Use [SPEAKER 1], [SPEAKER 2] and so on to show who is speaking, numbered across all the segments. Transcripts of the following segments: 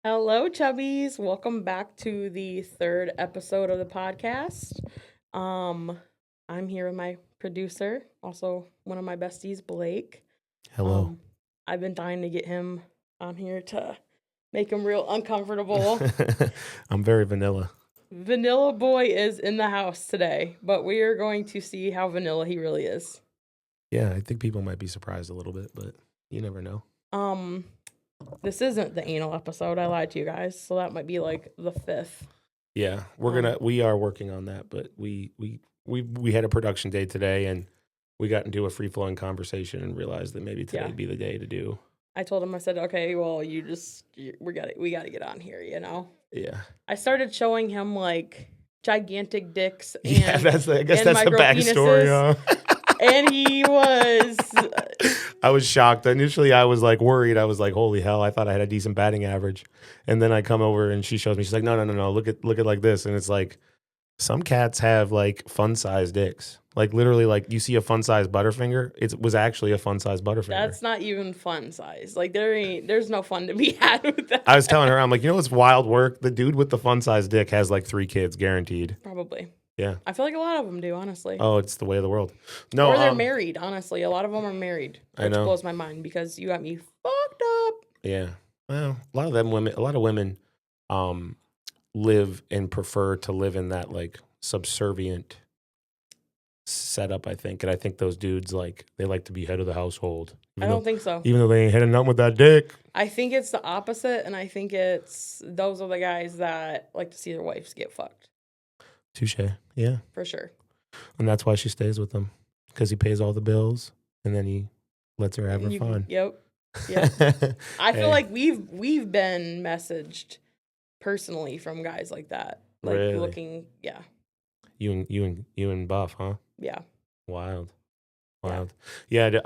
[SPEAKER 1] Hello, Chubbies. Welcome back to the third episode of the podcast. Um, I'm here with my producer, also one of my besties, Blake.
[SPEAKER 2] Hello.
[SPEAKER 1] Um, I've been dying to get him on here to make him real uncomfortable.
[SPEAKER 2] I'm very vanilla.
[SPEAKER 1] Vanilla Boy is in the house today, but we are going to see how vanilla he really is.
[SPEAKER 2] Yeah, I think people might be surprised a little bit, but you never know.
[SPEAKER 1] This isn't the anal episode. I lied to you guys, so that might be like the fifth.
[SPEAKER 2] Yeah, we are working on that, but we had a production day today and we got into a free flowing conversation and realized that maybe today would be the day to do.
[SPEAKER 1] I told him, I said, okay, well, we got to get on here, you know?
[SPEAKER 2] Yeah.
[SPEAKER 1] I started showing him like gigantic dicks. And,
[SPEAKER 2] yeah, I guess that's the backstory.
[SPEAKER 1] And he was.
[SPEAKER 2] I was shocked. Initially, I was like worried. I was like, holy hell, I thought I had a decent batting average. And then I come over and she shows me, she's like, no, look at like this. And it's like, some cats have like fun sized dicks. Like literally, like you see a fun sized Butterfinger. It was actually a fun sized Butterfinger.
[SPEAKER 1] That's not even fun size. Like there's no fun to be had with that.
[SPEAKER 2] I was telling her, I'm like, you know what's wild work? The dude with the fun sized dick has like 3 kids guaranteed.
[SPEAKER 1] Probably.
[SPEAKER 2] Yeah.
[SPEAKER 1] I feel like a lot of them do, honestly.
[SPEAKER 2] Oh, it's the way of the world. No,
[SPEAKER 1] or they're married, honestly. A lot of them are married, which blows my mind because you got me fucked up.
[SPEAKER 2] Yeah. Well, a lot of women live and prefer to live in that like subservient setup, I think. And I think those dudes they like to be head of the household.
[SPEAKER 1] I don't think so.
[SPEAKER 2] Even though they ain't heading nothing with that dick.
[SPEAKER 1] I think it's the opposite, and I think those are the guys that like to see their wives get fucked.
[SPEAKER 2] Touche. Yeah.
[SPEAKER 1] For sure.
[SPEAKER 2] And that's why she stays with him. Because he pays all the bills and then he lets her have her fun.
[SPEAKER 1] Yep. I feel like we've been messaged personally from guys like that. Like
[SPEAKER 2] really?
[SPEAKER 1] Looking, yeah.
[SPEAKER 2] You and Buff, huh?
[SPEAKER 1] Yeah.
[SPEAKER 2] Wild. Yeah,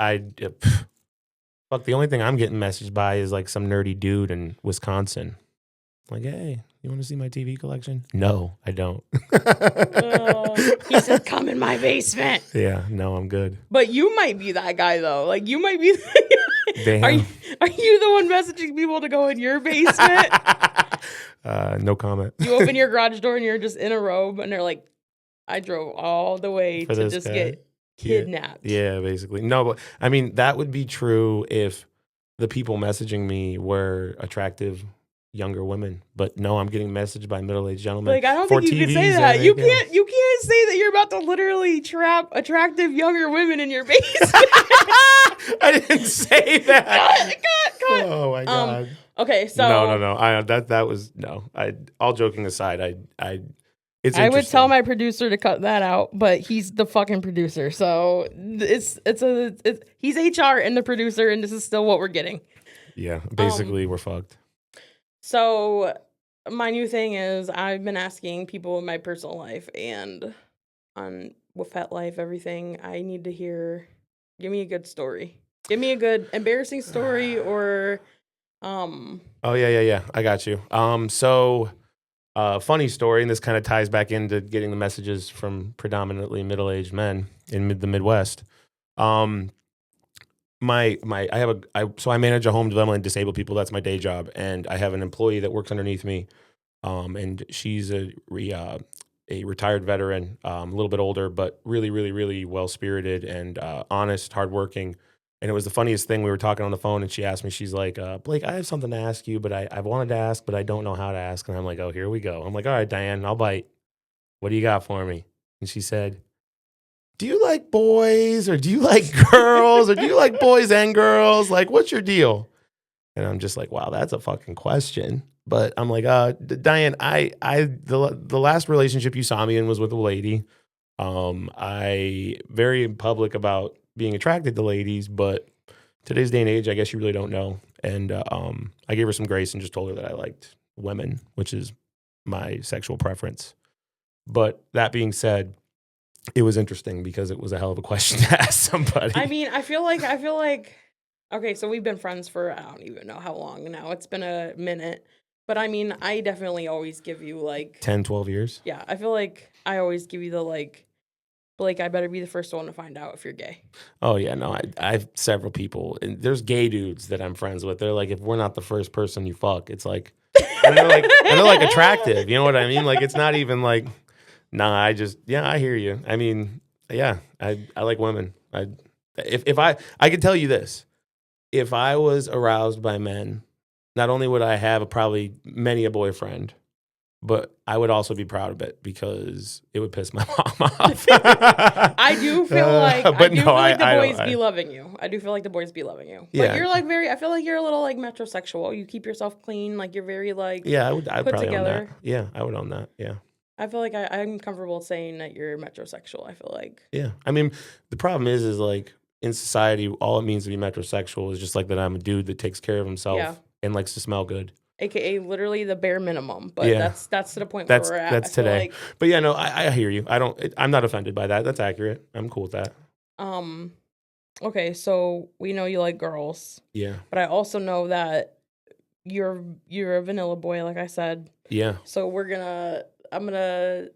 [SPEAKER 2] fuck, the only thing I'm getting messaged by is like some nerdy dude in Wisconsin. Like, hey, you want to see my TV collection? No, I don't.
[SPEAKER 1] He said, come in my basement.
[SPEAKER 2] Yeah, no, I'm good.
[SPEAKER 1] But you might be that guy, though. Like, you might be the guy. Are you the one messaging people to go in your basement?
[SPEAKER 2] No comment.
[SPEAKER 1] You open your garage door and you're just in a robe, and they're like, I drove all the way to just get kidnapped.
[SPEAKER 2] Yeah, basically. No, but I mean, that would be true if the people messaging me were attractive younger women, but no, I'm getting messaged by middle-aged gentlemen.
[SPEAKER 1] Like, I don't think you can say that. You can't say that you're about to literally trap attractive younger women in your basement.
[SPEAKER 2] I didn't say that.
[SPEAKER 1] Cut.
[SPEAKER 2] Oh my god.
[SPEAKER 1] Okay, so
[SPEAKER 2] no. All joking aside, I
[SPEAKER 1] would tell my producer to cut that out, but he's the fucking producer, so he's HR and the producer, and this is still what we're getting.
[SPEAKER 2] Yeah, basically we're fucked.
[SPEAKER 1] So my new thing is I've been asking people in my personal life and with Pet Life, everything. I need to hear. Give me a good story. Give me a good embarrassing story or.
[SPEAKER 2] Oh yeah. I got you. So. Funny story, and this kind of ties back into getting the messages from predominantly middle-aged men in the Midwest. So I manage a home development and disabled people. That's my day job, and I have an employee that works underneath me, and she's a retired veteran, a little bit older, but really, really, really well-spirited and honest, hardworking. And it was the funniest thing. We were talking on the phone, and she asked me, she's like, Blake, I have something to ask you, but I've wanted to ask, but I don't know how to ask. And I'm like, oh, here we go. I'm like, all right, Diane, I'll bite. What do you got for me? And she said, do you like boys or do you like girls or do you like boys and girls? Like, what's your deal? And I'm just like, wow, that's a fucking question. But I'm like, Diane, the last relationship you saw me in was with a lady. I very public about being attracted to ladies, but today's day and age, I guess you really don't know. And I gave her some grace and just told her that I liked women, which is my sexual preference. But that being said, it was interesting because it was a hell of a question to ask somebody.
[SPEAKER 1] I mean, I feel like, okay, so we've been friends for, I don't even know how long now. It's been a minute. But I mean, I definitely always give you like
[SPEAKER 2] 10, 12 years.
[SPEAKER 1] Yeah, I feel like I always give you the like, Blake, I better be the first one to find out if you're gay.
[SPEAKER 2] Oh, yeah, no, I have several people. And there's gay dudes that I'm friends with. They're like, if we're not the first person you fuck, it's like, and they're like attractive. You know what I mean? Like it's not even like, nah. I hear you. I mean, yeah, I like women. If I could tell you this, if I was aroused by men, not only would I have probably many a boyfriend, but I would also be proud of it because it would piss my mom off.
[SPEAKER 1] I do feel like the boys
[SPEAKER 2] I
[SPEAKER 1] be loving you. I do feel like the boys be loving you. But
[SPEAKER 2] Yeah.
[SPEAKER 1] you're like I feel like you're a little like metrosexual. You keep yourself clean. Like you're very like
[SPEAKER 2] I'd
[SPEAKER 1] put
[SPEAKER 2] probably
[SPEAKER 1] together.
[SPEAKER 2] own that. Yeah, I would own that. Yeah.
[SPEAKER 1] I feel like I'm comfortable saying that you're metrosexual. I feel like.
[SPEAKER 2] Yeah. I mean, the problem is like in society, all it means to be metrosexual is just like that I'm a dude that takes care of himself and likes to smell good.
[SPEAKER 1] AKA literally the bare minimum, but that's to the point
[SPEAKER 2] where
[SPEAKER 1] we're at.
[SPEAKER 2] That's today. But yeah, no, I hear you. I'm not offended by that. That's accurate. I'm cool with that.
[SPEAKER 1] Okay, so we know you like girls.
[SPEAKER 2] Yeah.
[SPEAKER 1] But I also know that you're a vanilla boy, like I said.
[SPEAKER 2] Yeah.
[SPEAKER 1] So I'm gonna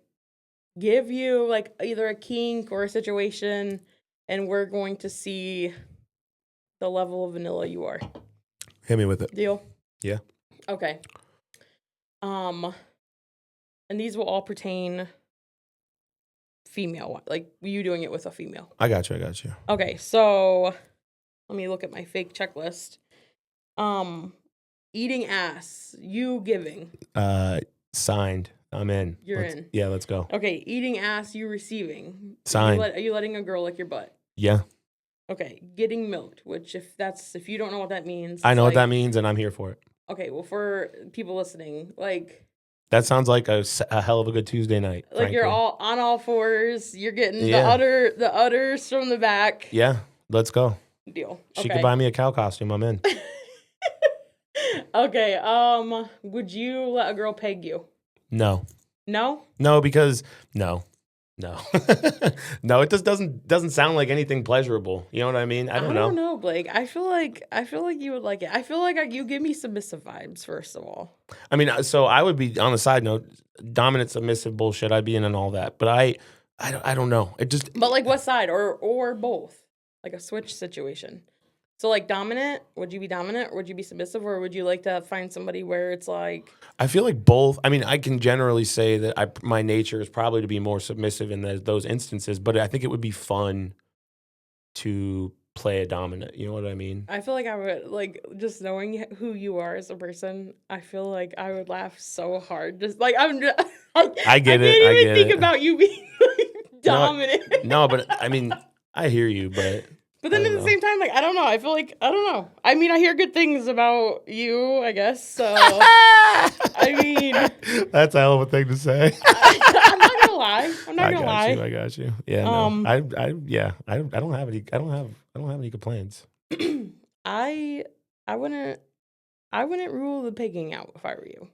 [SPEAKER 1] give you like either a kink or a situation, and we're going to see the level of vanilla you are.
[SPEAKER 2] Hit me with it.
[SPEAKER 1] Deal?
[SPEAKER 2] Yeah.
[SPEAKER 1] Okay. And these will all pertain female, like you doing it with a female.
[SPEAKER 2] I got you.
[SPEAKER 1] Okay, so let me look at my fake checklist. Eating ass, you giving.
[SPEAKER 2] Signed. I'm in.
[SPEAKER 1] You're in.
[SPEAKER 2] Yeah, let's go.
[SPEAKER 1] Okay, eating ass, you receiving.
[SPEAKER 2] Signed.
[SPEAKER 1] Are you letting a girl lick your butt?
[SPEAKER 2] Yeah.
[SPEAKER 1] Okay, getting milked, which if you don't know what that means.
[SPEAKER 2] I know what that means and I'm here for it.
[SPEAKER 1] Okay, well, for people listening, like...
[SPEAKER 2] That sounds like a hell of a good Tuesday night.
[SPEAKER 1] Like
[SPEAKER 2] frankly.
[SPEAKER 1] You're all on all fours. You're getting the udders from the back.
[SPEAKER 2] Yeah, let's go.
[SPEAKER 1] Deal.
[SPEAKER 2] She could buy me a cow costume. I'm in.
[SPEAKER 1] Okay. Would you let a girl peg you?
[SPEAKER 2] No.
[SPEAKER 1] No?
[SPEAKER 2] No, because no. No, it just doesn't sound like anything pleasurable. You know what I mean? I don't know,
[SPEAKER 1] Blake. I feel like you would like it. I feel like you give me submissive vibes, first of all. I
[SPEAKER 2] mean, so I would be, on the side note, dominant submissive bullshit. I'd be in and all that, but I don't know. It just.
[SPEAKER 1] But like, what side or both? Like a switch situation. So like dominant, would you be dominant or would you be submissive, or would you like to find somebody where it's like...
[SPEAKER 2] I feel like both. I mean, I can generally say that my nature is probably to be more submissive in those instances, but I think it would be fun to play a dominant. You know what I mean?
[SPEAKER 1] I feel like I would, like, just knowing who you are as a person, I feel like I would laugh so hard. Just like, I get it. I can't even think about you being like, dominant.
[SPEAKER 2] No, but I mean, I hear you, but...
[SPEAKER 1] But then at the same time, like, I don't know. I feel like, I don't know. I mean, I hear good things about you, I guess. So, I mean.
[SPEAKER 2] That's a hell of a thing to say.
[SPEAKER 1] I'm not going to lie.
[SPEAKER 2] I got you. Yeah, no. I don't have any complaints.
[SPEAKER 1] I wouldn't rule the pigging out if I were you.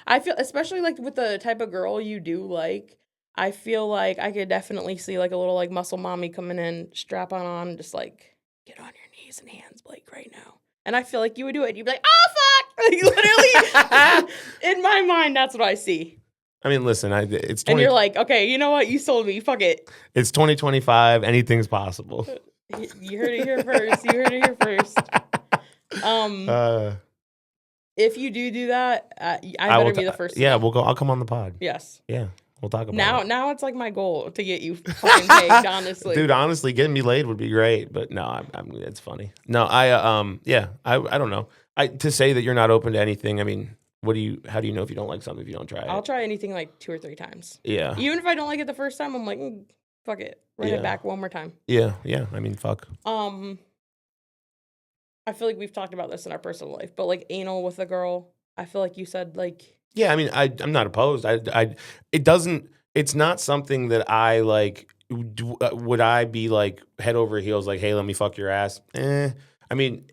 [SPEAKER 1] I feel, especially like with the type of girl you do like, I feel like I could definitely see like a little like muscle mommy coming in, strap on, just like, get on your knees and hands, Blake, right now. And I feel like you would do it. You'd be like, oh, fuck! Like, literally, in my mind, that's what I see.
[SPEAKER 2] I mean, listen, it's
[SPEAKER 1] 20... And you're like, okay, you know what? You sold me. Fuck it.
[SPEAKER 2] It's 2025. Anything's possible.
[SPEAKER 1] You heard it here first. If you do that, I better be the first.
[SPEAKER 2] Yeah, we'll go. I'll come on the pod.
[SPEAKER 1] Yes.
[SPEAKER 2] Yeah. We'll talk about it.
[SPEAKER 1] Now it's like my goal to get you fucking pegged, honestly.
[SPEAKER 2] Dude, honestly, getting me laid would be great, but no, it's funny. No, I don't know. To say that you're not open to anything, I mean, how do you know if you don't like something if you don't try it?
[SPEAKER 1] I'll try anything like 2 or 3 times.
[SPEAKER 2] Yeah.
[SPEAKER 1] Even if I don't like it the first time, I'm like, fuck it. Run it back one more time.
[SPEAKER 2] Yeah. I mean, fuck.
[SPEAKER 1] I feel like we've talked about this in our personal life, but like anal with a girl, I feel like you said like...
[SPEAKER 2] Yeah, I mean, I'm not opposed. It's not something that I like. Would I be like head over heels, like, hey, let me fuck your ass? I mean,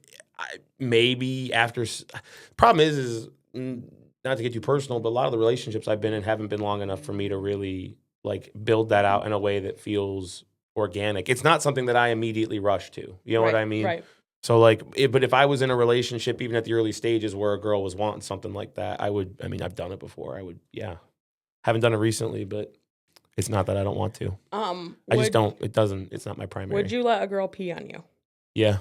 [SPEAKER 2] maybe after. Problem is not to get too personal, but a lot of the relationships I've been in haven't been long enough for me to really like build that out in a way that feels organic. It's not something that I immediately rush to. You know what I mean?
[SPEAKER 1] Right.
[SPEAKER 2] So like, but if I was in a relationship, even at the early stages where a girl was wanting something like that, I've done it before. Haven't done it recently, but it's not that I don't want to. I just don't, it's not my primary.
[SPEAKER 1] Would you let a girl pee on you?
[SPEAKER 2] Yeah.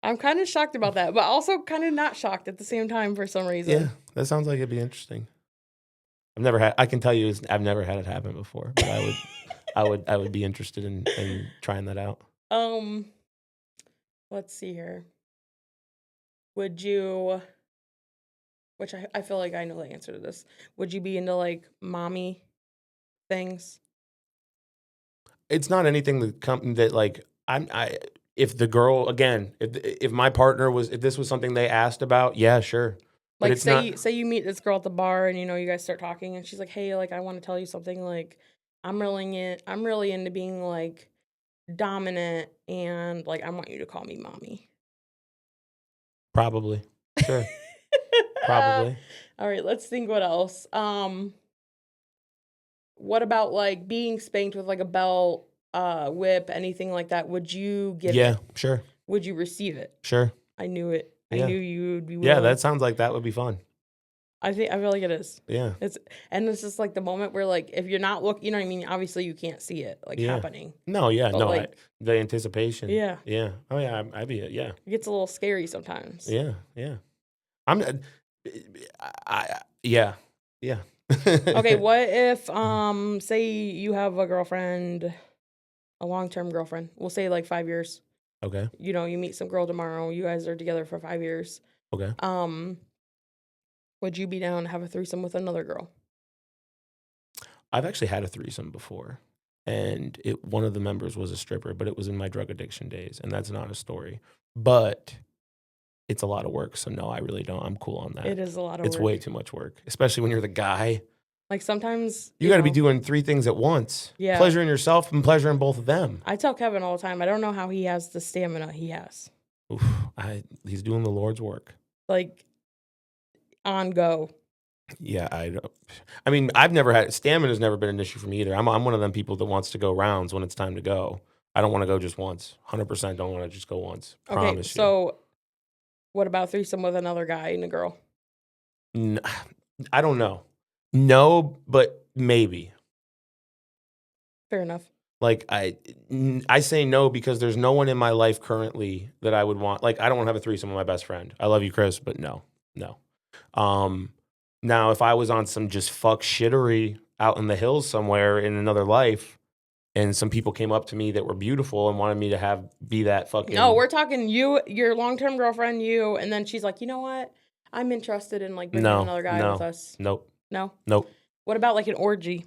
[SPEAKER 1] I'm kind of shocked about that, but also kind of not shocked at the same time for some reason.
[SPEAKER 2] Yeah, that sounds like it'd be interesting. I can tell you, I've never had it happen before, but I would be interested in trying that out.
[SPEAKER 1] Let's see here. Would you, which I feel like I know the answer to this. Would you be into like mommy things?
[SPEAKER 2] It's not anything that like if the girl again, if my partner if this was something they asked about, yeah, sure. But
[SPEAKER 1] Like
[SPEAKER 2] it's not.
[SPEAKER 1] say you meet this girl at the bar and you guys start talking and she's like, "Hey, like I want to tell you something, like I'm really into being like dominant and like I want you to call me mommy."
[SPEAKER 2] Probably. Sure. Probably.
[SPEAKER 1] All right, let's think what else. What about like being spanked with like a belt, whip, anything like that? Would you give it?
[SPEAKER 2] Yeah, sure.
[SPEAKER 1] Would you receive it?
[SPEAKER 2] Sure.
[SPEAKER 1] I knew it.
[SPEAKER 2] Yeah.
[SPEAKER 1] I knew you would be willing.
[SPEAKER 2] Yeah, that sounds like that would be fun.
[SPEAKER 1] I feel like it is.
[SPEAKER 2] Yeah.
[SPEAKER 1] It's just like the moment where like if you're not looking, you know what I mean? Obviously you can't see it like happening.
[SPEAKER 2] No, yeah,
[SPEAKER 1] But,
[SPEAKER 2] no,
[SPEAKER 1] like,
[SPEAKER 2] the anticipation.
[SPEAKER 1] Yeah.
[SPEAKER 2] Yeah. Oh yeah, I'd be yeah.
[SPEAKER 1] It gets a little scary sometimes.
[SPEAKER 2] Yeah, yeah. I'm yeah. Yeah.
[SPEAKER 1] Okay, what if say you have a girlfriend, a long-term girlfriend. We'll say like 5 years.
[SPEAKER 2] Okay.
[SPEAKER 1] You meet some girl tomorrow. You guys are together for 5 years.
[SPEAKER 2] Okay.
[SPEAKER 1] Would you be down to have a threesome with another girl?
[SPEAKER 2] I've actually had a threesome before, and one of the members was a stripper, but it was in my drug addiction days, and that's not a story. But it's a lot of work, so no, I really don't. I'm cool on that.
[SPEAKER 1] It is a lot of work.
[SPEAKER 2] It's way too much work, especially when you're the guy.
[SPEAKER 1] Like sometimes
[SPEAKER 2] you got to be doing 3 things at once.
[SPEAKER 1] Yeah.
[SPEAKER 2] Pleasuring yourself and pleasuring both of them.
[SPEAKER 1] I tell Kevin all the time, I don't know how he has the stamina he has.
[SPEAKER 2] Oof, he's doing the Lord's work.
[SPEAKER 1] Like on go.
[SPEAKER 2] Yeah, I mean, stamina's never been an issue for me either. I'm one of them people that wants to go rounds when it's time to go. I don't want to go just once. 100% don't want to just go once. Promise you.
[SPEAKER 1] So what about threesome with another guy and a girl?
[SPEAKER 2] I don't know. No, but maybe.
[SPEAKER 1] Fair enough.
[SPEAKER 2] Like I say no because there's no one in my life currently that I would want. Like I don't want to have a threesome with my best friend. I love you, Chris, but no. Now if I was on some just fuck shittery out in the hills somewhere in another life, and some people came up to me that were beautiful and wanted me to be that fucking.
[SPEAKER 1] No, we're talking your long-term girlfriend, and then she's like, you know what? I'm interested in like bringing another guy with us.
[SPEAKER 2] Nope.
[SPEAKER 1] No?
[SPEAKER 2] Nope.
[SPEAKER 1] What about like an orgy?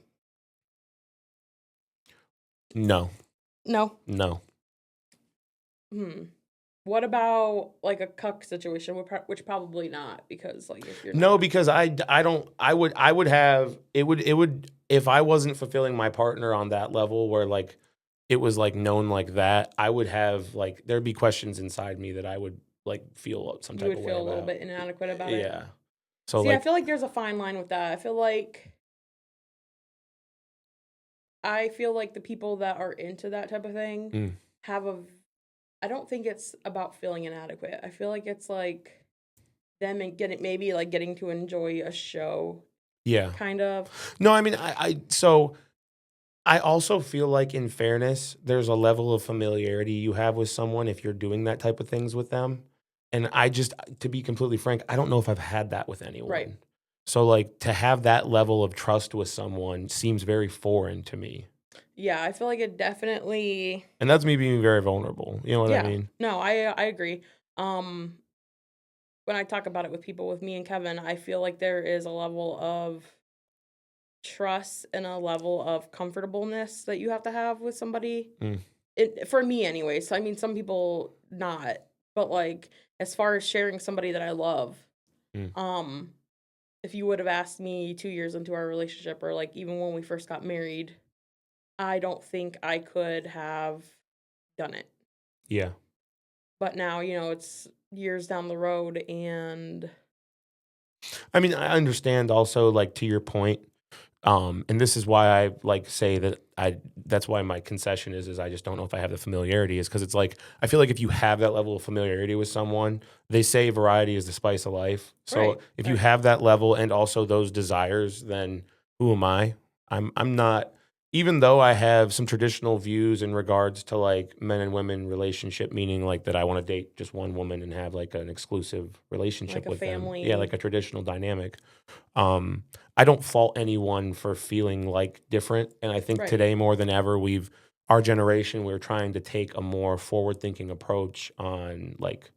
[SPEAKER 2] No.
[SPEAKER 1] No?
[SPEAKER 2] No.
[SPEAKER 1] What about like a cuck situation? Which probably not, because like if you're
[SPEAKER 2] no, because I would have it would if I wasn't fulfilling my partner on that level where like it was like known like that, I would have like there'd be questions inside me that I would like feel some type of way.
[SPEAKER 1] You would feel a little bit inadequate about it.
[SPEAKER 2] Yeah. So
[SPEAKER 1] see, I feel like there's a fine line with that. I feel like the people that are into that type of thing I don't think it's about feeling inadequate. I feel like it's like them and getting to enjoy a show.
[SPEAKER 2] Yeah.
[SPEAKER 1] Kind of.
[SPEAKER 2] No, I mean, I also feel like in fairness, there's a level of familiarity you have with someone if you're doing that type of things with them. And to be completely frank, I don't know if I've had that with anyone.
[SPEAKER 1] Right.
[SPEAKER 2] So like to have that level of trust with someone seems very foreign to me.
[SPEAKER 1] Yeah, I feel like it definitely.
[SPEAKER 2] And that's me being very vulnerable. You know what I mean?
[SPEAKER 1] No, I agree. When I talk about it with people, with me and Kevin, I feel like there is a level of trust and a level of comfortableness that you have to have with somebody. For me anyway. So I mean, some people not, but like as far as sharing somebody that I love, if you would have asked me 2 years into our relationship or like even when we first got married, I don't think I could have done it.
[SPEAKER 2] Yeah.
[SPEAKER 1] But now, it's years down the road and
[SPEAKER 2] I mean, I understand also like to your point. And this is why I like say that that's why my concession is I just don't know if I have the familiarity is because it's like, I feel like if you have that level of familiarity with someone, they say variety is the spice of life. So if you have that level and also those desires, then who am I? I'm not, even though I have some traditional views in regards to like men and women relationship, meaning like that I want to date just one woman and have like an exclusive relationship
[SPEAKER 1] Like a
[SPEAKER 2] with them.
[SPEAKER 1] family.
[SPEAKER 2] Yeah, like a traditional dynamic. I don't fault anyone for feeling like different. And I think
[SPEAKER 1] Right.
[SPEAKER 2] today more than ever, our generation, we're trying to take a more forward thinking approach on like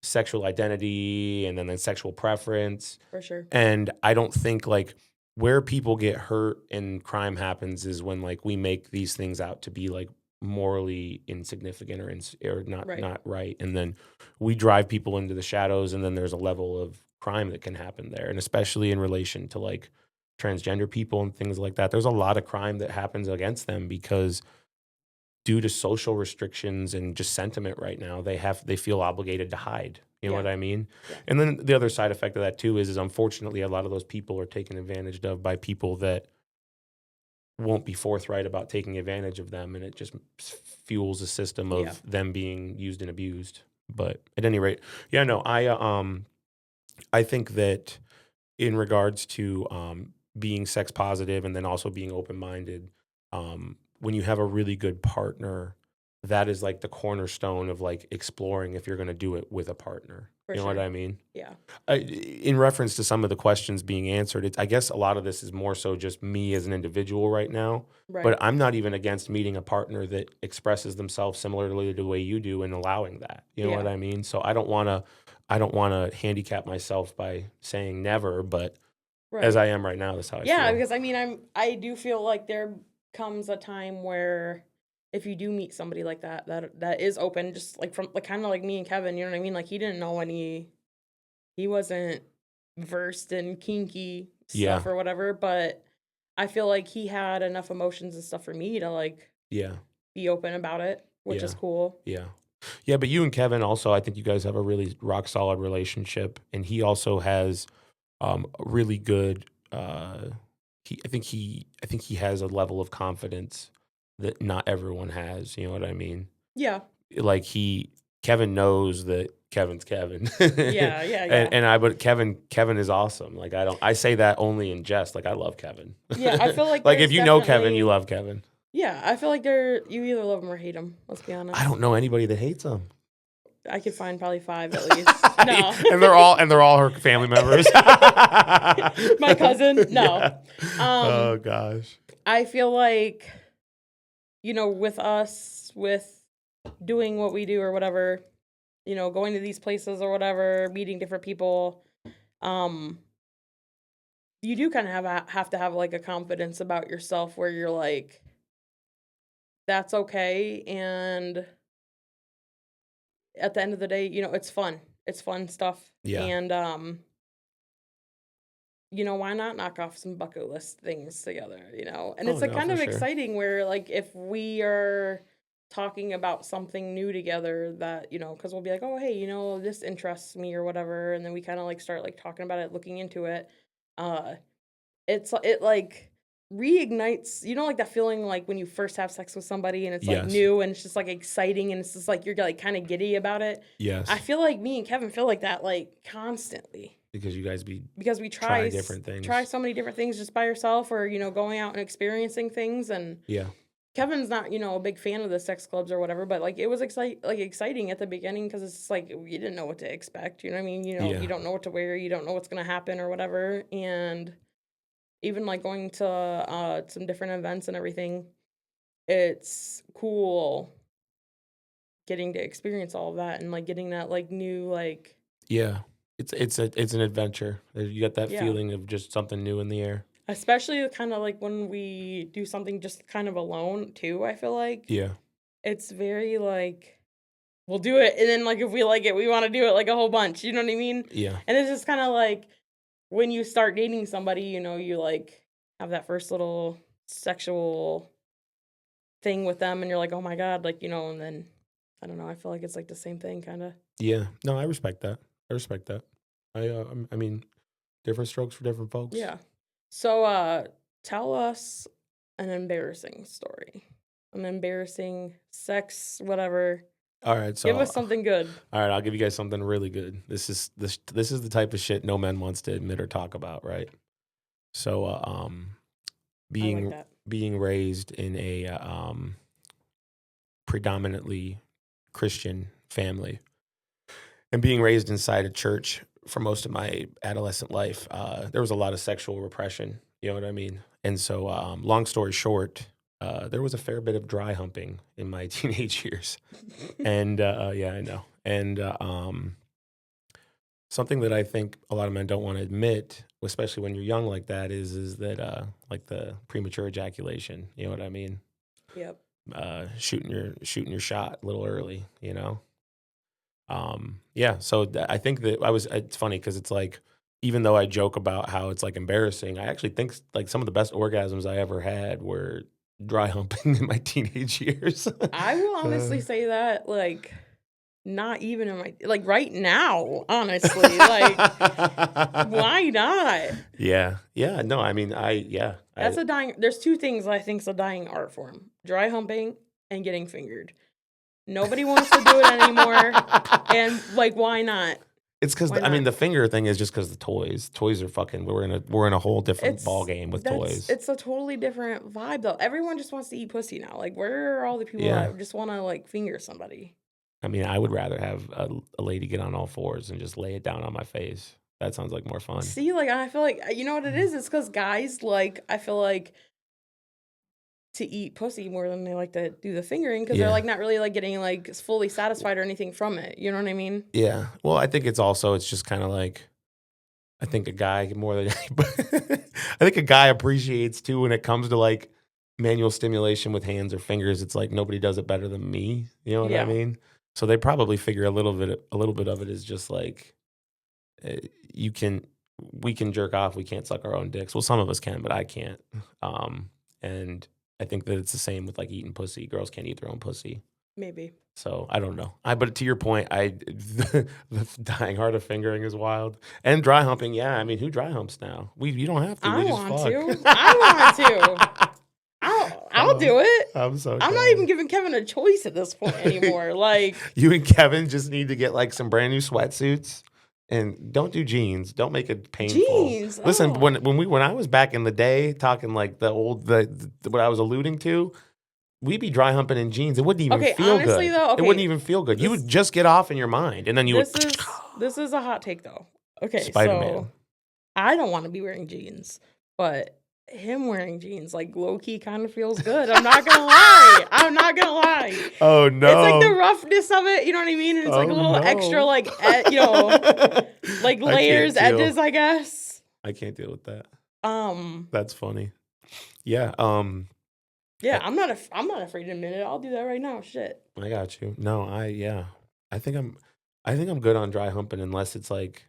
[SPEAKER 2] sexual identity and then sexual preference.
[SPEAKER 1] For sure.
[SPEAKER 2] And I don't think like where people get hurt and crime happens is when like we make these things out to be like morally insignificant or not
[SPEAKER 1] Right.
[SPEAKER 2] not right, and then we drive people into the shadows, and then there's a level of crime that can happen there, and especially in relation to like transgender people and things like that. There's a lot of crime that happens against them because due to social restrictions and just sentiment right now, they feel obligated to hide. You know
[SPEAKER 1] Yeah.
[SPEAKER 2] what I mean?
[SPEAKER 1] Yeah.
[SPEAKER 2] And then the other side effect of that too is unfortunately a lot of those people are taken advantage of by people that won't be forthright about taking advantage of them, and it just fuels a system of them being used and abused. But at any rate, yeah, no, I think that in regards to being sex positive and then also being open minded, when you have a really good partner, that is like the cornerstone of like exploring if you're going to do it with a partner.
[SPEAKER 1] For
[SPEAKER 2] You know
[SPEAKER 1] sure.
[SPEAKER 2] what I mean?
[SPEAKER 1] Yeah.
[SPEAKER 2] In reference to some of the questions being answered, I guess a lot of this is more so just me as an individual right now.
[SPEAKER 1] Right.
[SPEAKER 2] But I'm not even against meeting a partner that expresses themselves similarly to the way you do and allowing that. You know what I mean? So I don't want to handicap myself by saying never, but as I am right now, that's how I feel.
[SPEAKER 1] Because I mean, I do feel like there comes a time where if you do meet somebody like that is open, just like from like kind of like me and Kevin, you know what I mean? Like he didn't know he wasn't versed in kinky stuff or whatever, but I feel like he had enough emotions and stuff for me to like be open about it, which is cool.
[SPEAKER 2] Yeah, but you and Kevin also, I think you guys have a really rock solid relationship, and he also has a really good. I think he has a level of confidence that not everyone has. You know what I mean?
[SPEAKER 1] Yeah.
[SPEAKER 2] Like Kevin knows that Kevin's Kevin.
[SPEAKER 1] Yeah.
[SPEAKER 2] But Kevin is awesome. Like I say that only in jest. Like I love Kevin.
[SPEAKER 1] Yeah, I feel like
[SPEAKER 2] like if you know Kevin, you love Kevin.
[SPEAKER 1] Yeah, I feel like you either love him or hate him. Let's be honest.
[SPEAKER 2] I don't know anybody that hates him.
[SPEAKER 1] I could find probably 5 at least. No,
[SPEAKER 2] and they're all her family members.
[SPEAKER 1] My cousin. No.
[SPEAKER 2] Yeah. Oh gosh.
[SPEAKER 1] I feel like, with us, with doing what we do or whatever, going to these places or whatever, meeting different people, you do kind of have to have like a confidence about yourself where you're like, that's okay, and at the end of the day, it's fun. It's fun stuff.
[SPEAKER 2] Yeah.
[SPEAKER 1] And why not knock off some bucket list things together, And it's kind of exciting where like if we are talking about something new together that, because we'll be like, oh, hey, this interests me or whatever, and then we kind of like start like talking about it, looking into it. It like reignites, like that feeling like when you first have sex with somebody and it's like new and it's just like exciting and it's just like you're like kind of giddy about it.
[SPEAKER 2] Yes.
[SPEAKER 1] I feel like me and Kevin feel like that like constantly.
[SPEAKER 2] Because you guys
[SPEAKER 1] because we try different things. Try so many different things just by yourself or, going out and experiencing things. And Kevin's not, a big fan of the sex clubs or whatever, but like it was exciting at the beginning because it's like you didn't know what to expect. You know what I mean? You don't know what to wear. You don't know what's going to happen or whatever. And even like going to some different events and everything, it's cool getting to experience all of that and like getting that like new like
[SPEAKER 2] it's an adventure. You got that feeling of just something new in the air.
[SPEAKER 1] Especially kind of like when we do something just kind of alone too, I feel like.
[SPEAKER 2] Yeah.
[SPEAKER 1] It's very like we'll do it and then like if we like it, we want to do it like a whole bunch, you know what I mean?
[SPEAKER 2] Yeah.
[SPEAKER 1] And it's just kind of like when you start dating somebody, you like have that first little sexual thing with them and you're like, oh my God, like, and then I don't know, I feel like it's like the same thing kind of.
[SPEAKER 2] Yeah. No, I respect that. I mean, different strokes for different folks.
[SPEAKER 1] Yeah. So tell us an embarrassing story. An embarrassing sex, whatever.
[SPEAKER 2] All right, so
[SPEAKER 1] give us something good.
[SPEAKER 2] All right, I'll give you guys something really good. This is the type of shit no man wants to admit or talk about, right? So, being being raised in a predominantly Christian family and being raised inside a church for most of my adolescent life, there was a lot of sexual repression. You know what I mean? And so, long story short, there was a fair bit of dry humping in my teenage years. And yeah, I know. And something that I think a lot of men don't want to admit, especially when you're young like that, is that like the premature ejaculation. You know what I mean?
[SPEAKER 1] Yep.
[SPEAKER 2] Shooting your shot a little early. You know. Yeah. So I think that it's funny because it's like, even though I joke about how it's like embarrassing, I actually think like some of the best orgasms I ever had were dry humping in my teenage years.
[SPEAKER 1] I will honestly say that, like, not even in my, like, right now, honestly, like, why not?
[SPEAKER 2] Yeah. Yeah. No, I mean,
[SPEAKER 1] There's two things I think's a dying art form: dry humping and getting fingered. Nobody wants to do it anymore. And like, why not?
[SPEAKER 2] It's because I mean the finger thing is just because the toys are fucking. We're in a whole different ball game with toys.
[SPEAKER 1] It's a totally different vibe though. Everyone just wants to eat pussy now. Like, where are all the people that just want to like finger somebody?
[SPEAKER 2] I mean, I would rather have a lady get on all fours and just lay it down on my face. That sounds like more fun.
[SPEAKER 1] See, like, I feel like, you know what it is? It's because guys, like, I feel like, to eat pussy more than they like to do the fingering, because they're like not really like getting like fully satisfied or anything from it. You know what I mean?
[SPEAKER 2] Yeah. Well, I think it's just kind of like, I think a guy more than I think a guy appreciates too when it comes to like manual stimulation with hands or fingers. It's like nobody does it better than me. You know what I mean? So they probably figure a little bit of it is just like, we can jerk off. We can't suck our own dicks. Well, some of us can, but I can't. And I think that it's the same with like eating pussy. Girls can't eat their own pussy.
[SPEAKER 1] Maybe.
[SPEAKER 2] So I don't know. But to your point, the dying art of fingering is wild. And dry humping, yeah. I mean, who dry humps now? You don't have to.
[SPEAKER 1] I want to. I'll do it.
[SPEAKER 2] I'm
[SPEAKER 1] not even giving Kevin a choice at this point anymore. Like,
[SPEAKER 2] you and Kevin just need to get like some brand new sweatsuits. And don't do jeans. Don't make it painful.
[SPEAKER 1] Jeans.
[SPEAKER 2] Listen, when I was back in the day talking like the what I was alluding to, we'd be dry humping in jeans. It wouldn't even feel good. It wouldn't even feel good. You would just get off in your mind, and then you would.
[SPEAKER 1] This is a hot take, though. Okay,
[SPEAKER 2] Spider-Man.
[SPEAKER 1] So I don't want to be wearing jeans, but him wearing jeans, like, low-key kind of feels good. I'm not gonna lie.
[SPEAKER 2] Oh no!
[SPEAKER 1] It's like the roughness of it, you know what I mean? And it's like a little extra, like, like layers, edges, I guess.
[SPEAKER 2] I can't deal with that. That's funny. Yeah.
[SPEAKER 1] Yeah, I'm not afraid to admit it. I'll do that right now. Shit.
[SPEAKER 2] I got you. No, I think I'm good on dry humping unless it's like,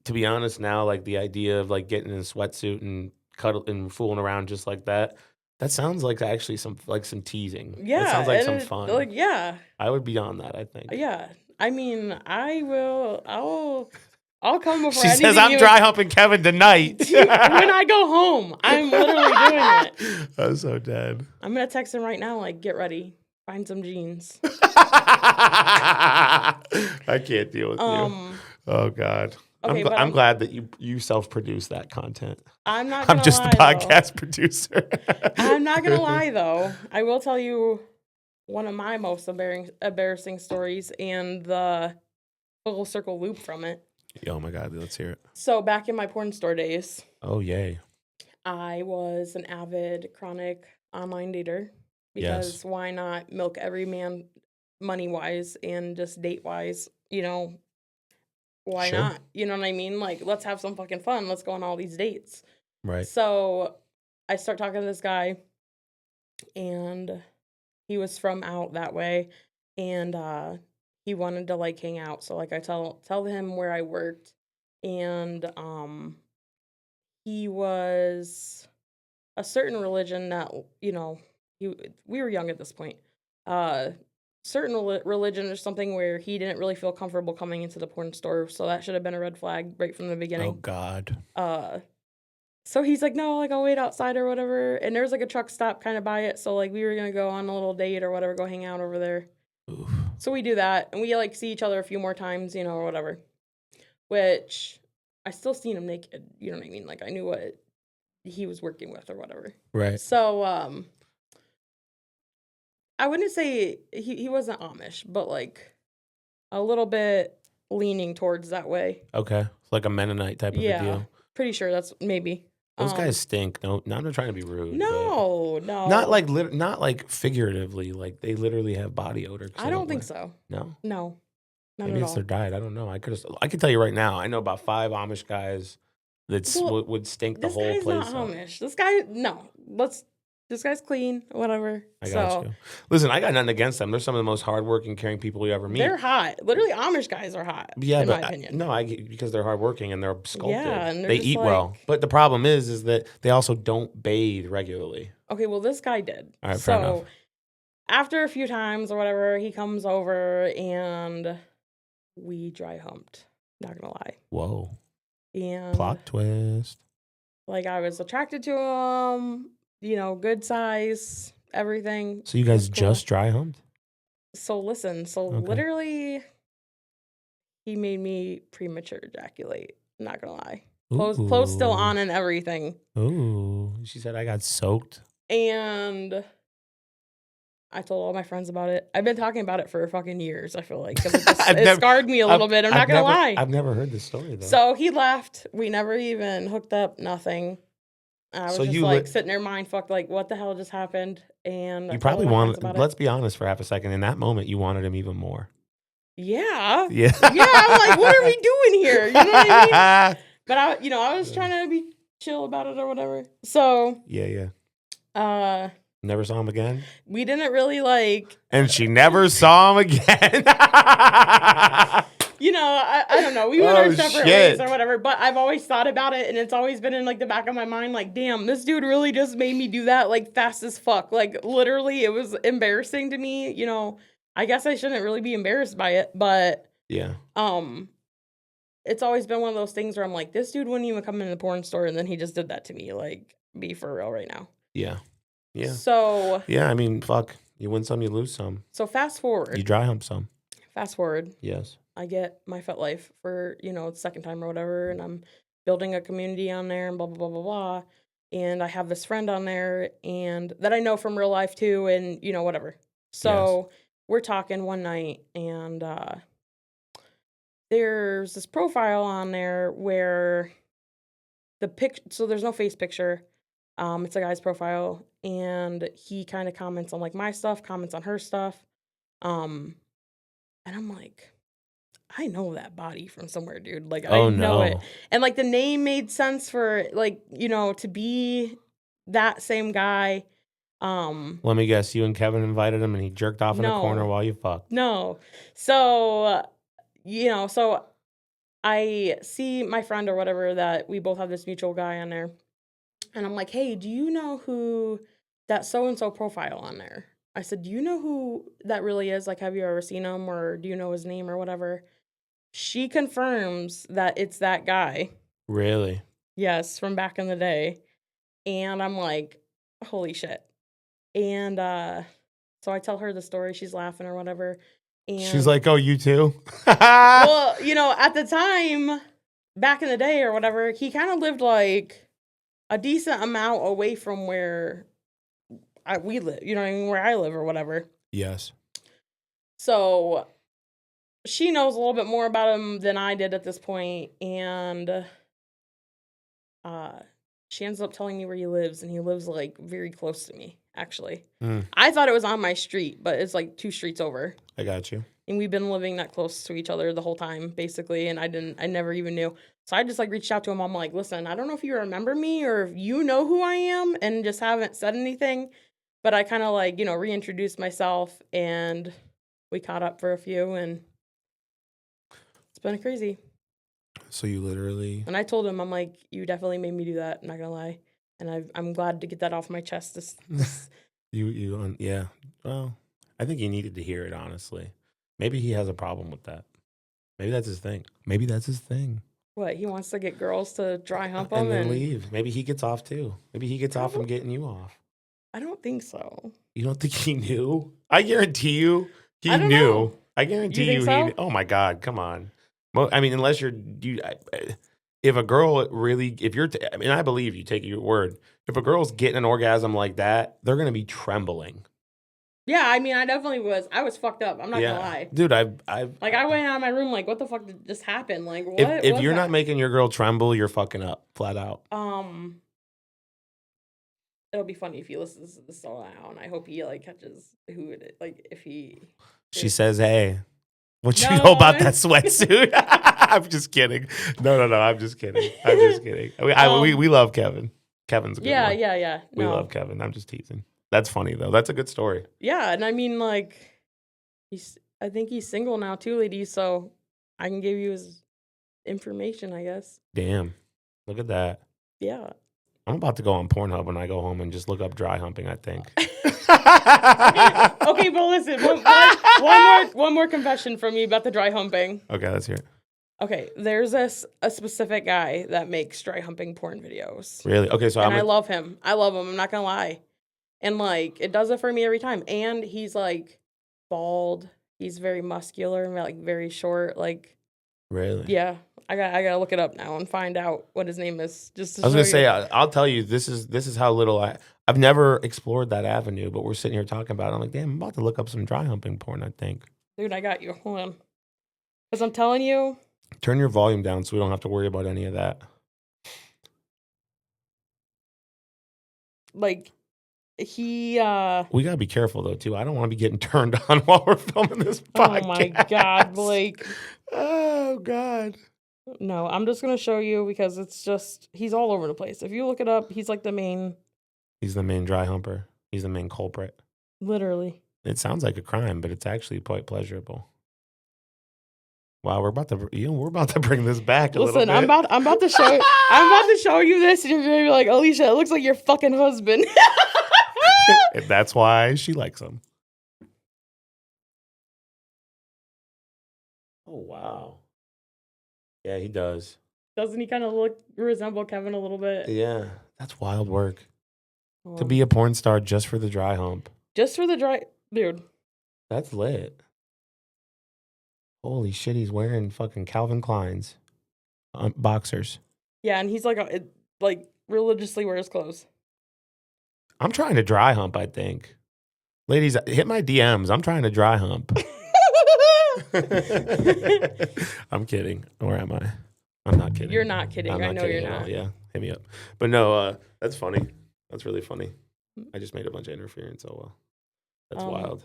[SPEAKER 2] to be honest now, like the idea of like getting in a sweatsuit and cuddle and fooling around just like that. That sounds like actually some teasing.
[SPEAKER 1] Yeah,
[SPEAKER 2] it sounds like some fun.
[SPEAKER 1] Like, yeah,
[SPEAKER 2] I would be on that. I think.
[SPEAKER 1] Yeah, I mean, I'll come before.
[SPEAKER 2] She says I'm dry humping Kevin tonight.
[SPEAKER 1] When I go home, I'm literally doing it.
[SPEAKER 2] I'm so dead. I'm
[SPEAKER 1] gonna text him right now. Like, get ready, find some jeans.
[SPEAKER 2] I can't deal with you. Oh God. Okay, I'm glad that you self-produce that content.
[SPEAKER 1] I'm not gonna lie,
[SPEAKER 2] just the podcast producer.
[SPEAKER 1] I'm not going to lie, though. I will tell you one of my most embarrassing stories and the full circle loop from it.
[SPEAKER 2] Oh, my God. Let's hear it.
[SPEAKER 1] So back in my porn store days.
[SPEAKER 2] Oh, yay.
[SPEAKER 1] I was an avid, chronic online dater. Because why not milk every man money-wise and just date-wise, you know? Why not? You know what I mean? Like, let's have some fucking fun. Let's go on all these dates.
[SPEAKER 2] Right.
[SPEAKER 1] So I start talking to this guy, and he was from out that way, and he wanted to like hang out. So like I tell him where I worked, and he was a certain religion that, you know, we were young at this point. Certain religion or something where he didn't really feel comfortable coming into the porn store, so that should have been a red flag right from the beginning.
[SPEAKER 2] Oh God.
[SPEAKER 1] So he's like, no, like, I'll wait outside or whatever, and there was like a truck stop kind of by it, so like we were gonna go on a little date or whatever, go hang out over there.
[SPEAKER 2] Oof.
[SPEAKER 1] So we do that, and we like see each other a few more times, you know, or whatever, which I still seen him naked, you know what I mean? Like, I knew what he was working with or whatever.
[SPEAKER 2] Right.
[SPEAKER 1] So, I wouldn't say he wasn't Amish, but like a little bit leaning towards that way.
[SPEAKER 2] Okay. It's like a Mennonite type of a deal.
[SPEAKER 1] Pretty sure that's maybe.
[SPEAKER 2] Those guys stink. No, I'm not trying to be rude.
[SPEAKER 1] No.
[SPEAKER 2] Not like figuratively. Like they literally have body odor.
[SPEAKER 1] I don't think so.
[SPEAKER 2] No.
[SPEAKER 1] Not
[SPEAKER 2] Maybe
[SPEAKER 1] at
[SPEAKER 2] it's
[SPEAKER 1] all.
[SPEAKER 2] their diet. I don't know. I could tell you right now. I know about 5 Amish guys that would stink the whole place.
[SPEAKER 1] This guy's not Amish. This guy, no. This guy's clean. Whatever.
[SPEAKER 2] I got you. Listen, I got nothing against them. They're some of the most hardworking, caring people you ever meet.
[SPEAKER 1] They're hot. Literally, Amish guys are hot.
[SPEAKER 2] Yeah,
[SPEAKER 1] in my opinion.
[SPEAKER 2] Because they're hardworking and they're sculpted.
[SPEAKER 1] Yeah, and
[SPEAKER 2] they eat well. But the problem is that they also don't bathe regularly.
[SPEAKER 1] Okay, well, this guy did.
[SPEAKER 2] All right, fair enough.
[SPEAKER 1] After a few times or whatever, he comes over and we dry humped. Not gonna lie.
[SPEAKER 2] Whoa.
[SPEAKER 1] And
[SPEAKER 2] plot twist.
[SPEAKER 1] Like I was attracted to him. Good size, everything.
[SPEAKER 2] So you guys just dry humped?
[SPEAKER 1] So listen, literally, he made me premature ejaculate. Not gonna lie. Clothes still on and everything.
[SPEAKER 2] Ooh. She said I got soaked.
[SPEAKER 1] And I told all my friends about it. I've been talking about it for fucking years, I feel like. Because it scarred me a little bit. I'm not going to lie.
[SPEAKER 2] I've never heard this story, though.
[SPEAKER 1] So he left. We never even hooked up, nothing. I was just sitting there mind fucked, like, what the hell just happened? And
[SPEAKER 2] you probably wanted, let's be honest for half a second. In that moment, you wanted him even more.
[SPEAKER 1] Yeah.
[SPEAKER 2] Yeah.
[SPEAKER 1] Yeah. I'm like, what are we doing here? You know what I mean? But I was trying to be chill about it or whatever. So.
[SPEAKER 2] Yeah. Never saw him again?
[SPEAKER 1] We didn't really like.
[SPEAKER 2] And she never saw him again.
[SPEAKER 1] I don't know. We went our separate ways or whatever, but I've always thought about it, and it's always been in like the back of my mind, like, damn, this dude really just made me do that like fast as fuck. Like literally, it was embarrassing to me. I guess I shouldn't really be embarrassed by it, but
[SPEAKER 2] yeah.
[SPEAKER 1] It's always been one of those things where I'm like, this dude wouldn't even come in the porn store, and then he just did that to me. Like, be for real right now.
[SPEAKER 2] Yeah. Yeah.
[SPEAKER 1] So.
[SPEAKER 2] Yeah, I mean, fuck. You win some, you lose some.
[SPEAKER 1] So fast forward.
[SPEAKER 2] You dry hump some.
[SPEAKER 1] Fast forward.
[SPEAKER 2] Yes.
[SPEAKER 1] I get my FetLife for, the second time or whatever, and I'm building a community on there and blah, blah, blah, blah, blah. And I have this friend on there and that I know from real life too, and, whatever. So we're talking one night, and there's this profile on there where so there's no face picture. It's a guy's profile, and he kind of comments on like my stuff, comments on her stuff. And I'm like, I know that body from somewhere, dude. Like, I know it. And like the name made sense for like, to be that same guy.
[SPEAKER 2] Let me guess, you and Kevin invited him and he jerked off in a corner while you fucked.
[SPEAKER 1] No. So, so I see my friend or whatever that we both have this mutual guy on there. And I'm like, hey, do you know who that so-and-so profile on there? I said, do you know who that really is? Like, have you ever seen him, or do you know his name or whatever? She confirms that it's that guy.
[SPEAKER 2] Really?
[SPEAKER 1] Yes, from back in the day. And I'm like, holy shit. And so I tell her the story. She's laughing or whatever. And
[SPEAKER 2] she's like, oh, you too?
[SPEAKER 1] Well, at the time, back in the day or whatever, he kind of lived like a decent amount away from where we live, where I live or whatever.
[SPEAKER 2] Yes.
[SPEAKER 1] So she knows a little bit more about him than I did at this point, and she ends up telling me where he lives, and he lives like very close to me, actually. I thought it was on my street, but it's like 2 streets over.
[SPEAKER 2] I got you.
[SPEAKER 1] And we've been living that close to each other the whole time, basically, and I never even knew. So I just like reached out to him. I'm like, listen, I don't know if you remember me or if you know who I am, and just haven't said anything. But I kind of like, reintroduced myself, and we caught up for a few, and it's been crazy.
[SPEAKER 2] So you literally...
[SPEAKER 1] And I told him, I'm like, you definitely made me do that, I'm not going to lie. And I'm glad to get that off my chest.
[SPEAKER 2] Yeah. Well, I think he needed to hear it, honestly. Maybe he has a problem with that. Maybe that's his thing.
[SPEAKER 1] What, he wants to get girls to dry hump him
[SPEAKER 2] and then leave. Maybe he gets off too. Maybe he gets off from getting you off.
[SPEAKER 1] I don't think so.
[SPEAKER 2] You don't think he knew? I guarantee you he knew.
[SPEAKER 1] Know.
[SPEAKER 2] I guarantee you
[SPEAKER 1] so?
[SPEAKER 2] he... Oh my God, come on. Well, I mean, unless if a girl really, if you're, I mean, I believe you, take your word. If a girl's getting an orgasm like that, they're going to be trembling.
[SPEAKER 1] Yeah, I mean, I definitely was. I was fucked up. I'm not gonna lie.
[SPEAKER 2] Dude, I
[SPEAKER 1] went out of my room like, what the fuck did just happen? Like, what?
[SPEAKER 2] If you're not making your girl tremble, you're fucking up, flat out.
[SPEAKER 1] It'll be funny if he listens to this all now, and I hope he like catches who it is. Like, if he.
[SPEAKER 2] She says, "Hey, what you know about that sweatsuit?" I'm just kidding. No. I'm just kidding. We love Kevin. Kevin's a good one.
[SPEAKER 1] Yeah.
[SPEAKER 2] We love Kevin. I'm just teasing. That's funny though. That's a good story.
[SPEAKER 1] Yeah, and I mean, like, I think he's single now too, ladies. So I can give you his information, I guess.
[SPEAKER 2] Damn, look at that.
[SPEAKER 1] Yeah.
[SPEAKER 2] I'm about to go on Pornhub when I go home and just look up dry humping, I think.
[SPEAKER 1] Okay, but listen, one more confession from me about the dry humping.
[SPEAKER 2] Okay, let's hear it.
[SPEAKER 1] Okay, there's a specific guy that makes dry humping porn videos.
[SPEAKER 2] Really? Okay, so
[SPEAKER 1] I love him. I'm not gonna lie. And like, it does it for me every time. And he's like bald. He's very muscular and like very short. Like,
[SPEAKER 2] really?
[SPEAKER 1] Yeah. I gotta look it up now and find out what his name is. Just to
[SPEAKER 2] I was gonna say, I'll tell you, this is how little I've never explored that avenue, but we're sitting here talking about it. I'm like, damn, I'm about to look up some dry humping porn, I think.
[SPEAKER 1] Dude, I got you. Hold on. Because I'm telling you.
[SPEAKER 2] Turn your volume down so we don't have to worry about any of that.
[SPEAKER 1] Like, we
[SPEAKER 2] gotta be careful though too. I don't want to be getting turned on while we're filming this podcast.
[SPEAKER 1] Oh my God, Blake.
[SPEAKER 2] Oh God.
[SPEAKER 1] No, I'm just gonna show you because it's just he's all over the place. If you look it up, he's like the main.
[SPEAKER 2] He's the main dry humper. He's the main culprit.
[SPEAKER 1] Literally.
[SPEAKER 2] It sounds like a crime, but it's actually quite pleasurable. Wow, we're about to bring this back a little bit.
[SPEAKER 1] I'm about to show you this, and you're gonna be like, Alisha, it looks like your fucking husband.
[SPEAKER 2] And that's why she likes him. Oh wow. Yeah, he does.
[SPEAKER 1] Doesn't he kind of resemble Kevin a little bit?
[SPEAKER 2] Yeah, that's wild work. To be a porn star just for the dry hump.
[SPEAKER 1] Just for the dry, dude.
[SPEAKER 2] That's lit. Holy shit, he's wearing fucking Calvin Klein's boxers.
[SPEAKER 1] Yeah, and he's like religiously wears clothes.
[SPEAKER 2] I'm trying to dry hump, I think. Ladies, hit my DMs. I'm trying to dry hump. I'm kidding. Or am I? I'm not kidding.
[SPEAKER 1] You're not kidding. I know you're not.
[SPEAKER 2] Yeah, hit me up. But no, that's funny. That's really funny. I just made a bunch of interference. Oh, well. That's wild.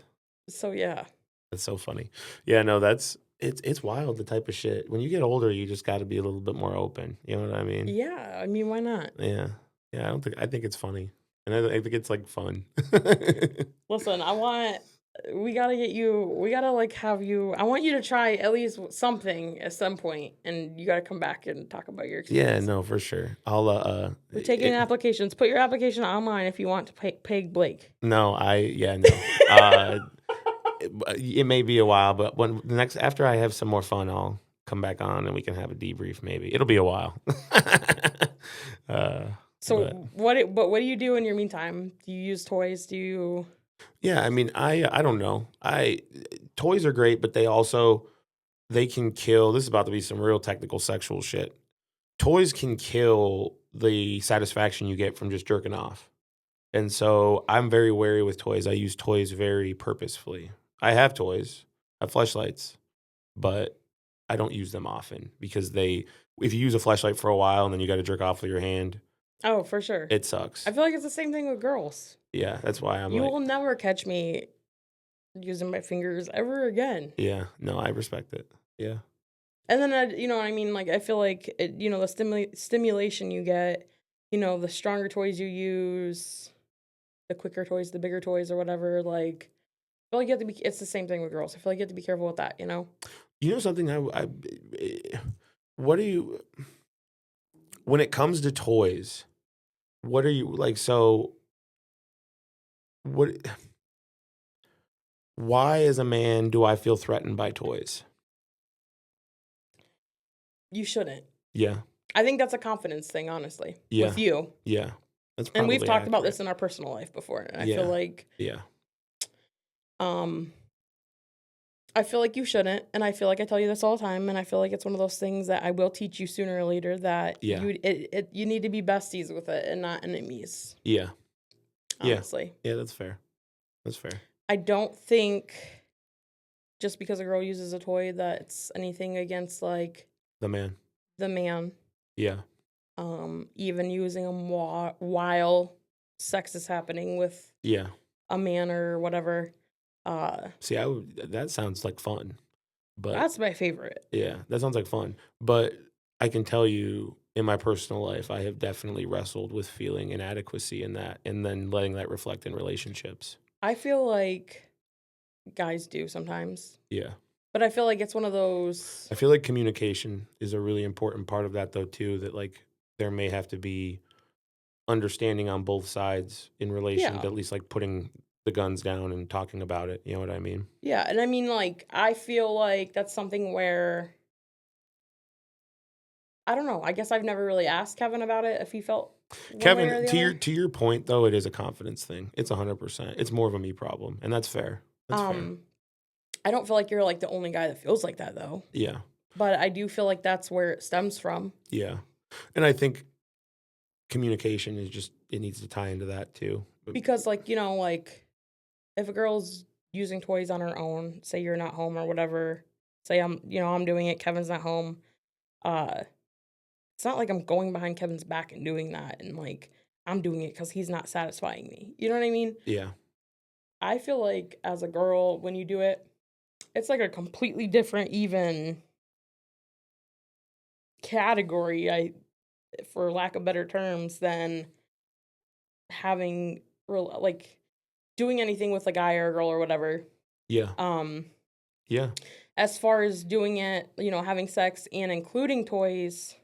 [SPEAKER 1] So, yeah.
[SPEAKER 2] That's so funny. Yeah, no, it's wild, the type of shit. When you get older, you just got to be a little bit more open. You know what I mean?
[SPEAKER 1] Yeah. I mean, why not?
[SPEAKER 2] Yeah. Yeah, I think it's funny. And I think it's like fun.
[SPEAKER 1] Listen, we gotta get you, I want you to try at least something at some point, and you gotta come back and talk about your experience.
[SPEAKER 2] Yeah, no, for sure.
[SPEAKER 1] We're taking applications. Put your application online if you want to pay Blake.
[SPEAKER 2] No. It may be a while, but after I have some more fun, I'll come back on and we can have a debrief maybe. It'll be a while.
[SPEAKER 1] What do you do in your meantime? Do you use toys? Do you?
[SPEAKER 2] Yeah, I mean, I don't know. Toys are great, but they can kill. This is about to be some real technical sexual shit. Toys can kill the satisfaction you get from just jerking off. And so I'm very wary with toys. I use toys very purposefully. I have toys, I have fleshlights, but I don't use them often because if you use a fleshlight for a while and then you got to jerk off with your hand.
[SPEAKER 1] Oh, for sure.
[SPEAKER 2] It sucks.
[SPEAKER 1] I feel like it's the same thing with girls.
[SPEAKER 2] Yeah, that's why
[SPEAKER 1] you will never catch me using my fingers ever again.
[SPEAKER 2] Yeah, no, I respect it. Yeah.
[SPEAKER 1] And then, you know what I mean? Like, I feel like, the stimulation you get, the stronger toys you use, the quicker toys, the bigger toys or whatever, like, I feel like you have to it's the same thing with girls. I feel like you have to be careful with that,
[SPEAKER 2] You know something, what do you, when it comes to toys, what are you, like, why as a man do I feel threatened by toys?
[SPEAKER 1] You shouldn't.
[SPEAKER 2] Yeah.
[SPEAKER 1] I think that's a confidence thing, honestly.
[SPEAKER 2] Yeah.
[SPEAKER 1] With you.
[SPEAKER 2] Yeah. That's probably
[SPEAKER 1] and we've talked
[SPEAKER 2] accurate.
[SPEAKER 1] about this in our personal life before. And I feel like I feel like you shouldn't, and I feel like I tell you this all the time, and I feel like it's one of those things that I will teach you sooner or later that
[SPEAKER 2] Yeah.
[SPEAKER 1] you need to be besties with it and not enemies.
[SPEAKER 2] Yeah.
[SPEAKER 1] Honestly.
[SPEAKER 2] Yeah, that's fair. That's fair.
[SPEAKER 1] I don't think just because a girl uses a toy that it's anything against like
[SPEAKER 2] the man.
[SPEAKER 1] Yeah. Even using them while sex is happening with a man or whatever.
[SPEAKER 2] See, that sounds like fun. But
[SPEAKER 1] that's my favorite.
[SPEAKER 2] Yeah, that sounds like fun. But I can tell you in my personal life, I have definitely wrestled with feeling inadequacy in that and then letting that reflect in relationships.
[SPEAKER 1] I feel like guys do sometimes.
[SPEAKER 2] Yeah.
[SPEAKER 1] But I feel like it's one of those.
[SPEAKER 2] I feel like communication is a really important part of that, though, too, that like there may have to be understanding on both sides in relation to at least like putting the guns down and talking about it. You know what I mean?
[SPEAKER 1] Yeah. And I mean, like, I feel like that's something where, I don't know. I guess I've never really asked Kevin about it if he felt.
[SPEAKER 2] Kevin, to your point, though, it is a confidence thing. It's 100%. It's more of a me problem. And that's fair. That's fair.
[SPEAKER 1] I don't feel like you're like the only guy that feels like that, though.
[SPEAKER 2] Yeah.
[SPEAKER 1] But I do feel like that's where it stems from.
[SPEAKER 2] Yeah. And I think communication is just, it needs to tie into that too.
[SPEAKER 1] Because like, you know, like if a girl's using toys on her own, say you're not home or whatever, say I'm doing it, Kevin's not home. It's not like I'm going behind Kevin's back and doing that and like I'm doing it because he's not satisfying me. You know what I mean?
[SPEAKER 2] Yeah.
[SPEAKER 1] I feel like as a girl, when you do it, it's like a completely different even category, for lack of better terms, than having like doing anything with a guy or a girl or whatever.
[SPEAKER 2] Yeah. Yeah.
[SPEAKER 1] As far as doing it, you know, having sex and including toys,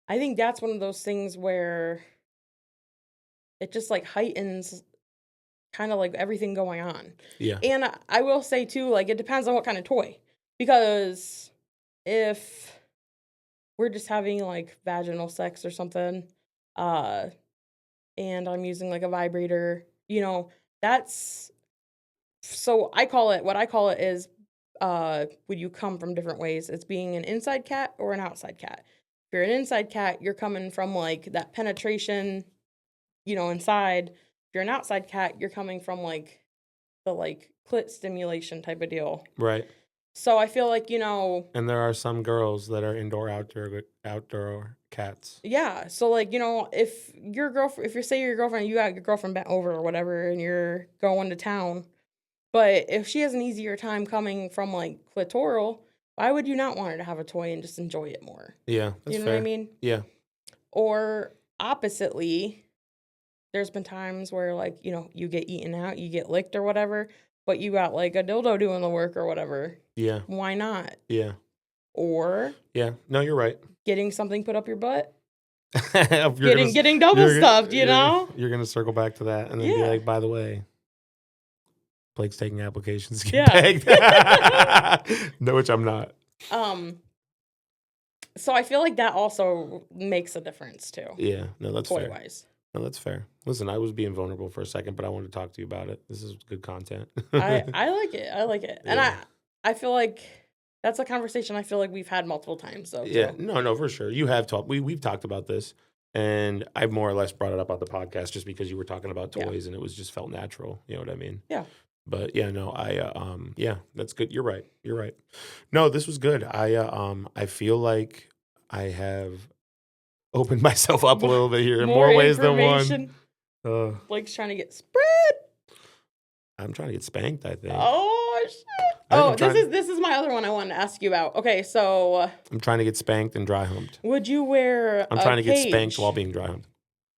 [SPEAKER 1] I think that's one of those things where it just like heightens kind of like everything going on.
[SPEAKER 2] Yeah.
[SPEAKER 1] And I will say too, like it depends on what kind of toy. Because if we're just having like vaginal sex or something, and I'm using like a vibrator, you know, that's so what I call it is when you come from different ways. It's being an inside cat or an outside cat. If you're an inside cat, you're coming from like that penetration, you know, inside. If you're an outside cat, you're coming from like the like clit stimulation type of deal.
[SPEAKER 2] Right.
[SPEAKER 1] So I feel like, you know.
[SPEAKER 2] And there are some girls that are outdoor cats.
[SPEAKER 1] Yeah. So like, you know, if your girlfriend, if you say your girlfriend, you got your girlfriend bent over or whatever, and you're going to town, but if she has an easier time coming from like clitoral, why would you not want her to have a toy and just enjoy it more?
[SPEAKER 2] Yeah, that's
[SPEAKER 1] you know
[SPEAKER 2] fair.
[SPEAKER 1] What I mean?
[SPEAKER 2] Yeah.
[SPEAKER 1] Or oppositely, there's been times where like, you know, you get eaten out, you get licked or whatever, but you got like a dildo doing the work or whatever.
[SPEAKER 2] Yeah.
[SPEAKER 1] Why not?
[SPEAKER 2] Yeah.
[SPEAKER 1] Or
[SPEAKER 2] yeah, no, you're right.
[SPEAKER 1] Getting something put up your butt. getting double stuffed, you know?
[SPEAKER 2] You're gonna circle back to that and then be like, by the way, Blake's taking applications to get pegged. No, which I'm not.
[SPEAKER 1] So I feel like that also makes a difference too.
[SPEAKER 2] Yeah, no, that's fair.
[SPEAKER 1] Toy-wise.
[SPEAKER 2] No, that's fair. Listen, I was being vulnerable for a second, but I wanted to talk to you about it. This is good content.
[SPEAKER 1] I like it. I like it. And I feel like that's a conversation I feel like we've had multiple times. So
[SPEAKER 2] yeah, no, for sure. You have talked. We've talked about this, and I more or less brought it up on the podcast just because you were talking about toys, and it was just felt natural. You know what I mean?
[SPEAKER 1] Yeah.
[SPEAKER 2] But yeah, no, yeah, that's good. You're right. No, this was good. I feel like I have opened myself up a little bit here in more ways than one.
[SPEAKER 1] Blake's trying to get spread.
[SPEAKER 2] I'm trying to get spanked, I think.
[SPEAKER 1] Oh shit! This is my other one I wanted to ask you about. Okay, so
[SPEAKER 2] I'm trying to get spanked and dry humped.
[SPEAKER 1] Would you wear?
[SPEAKER 2] I'm trying to get spanked while being dry humped.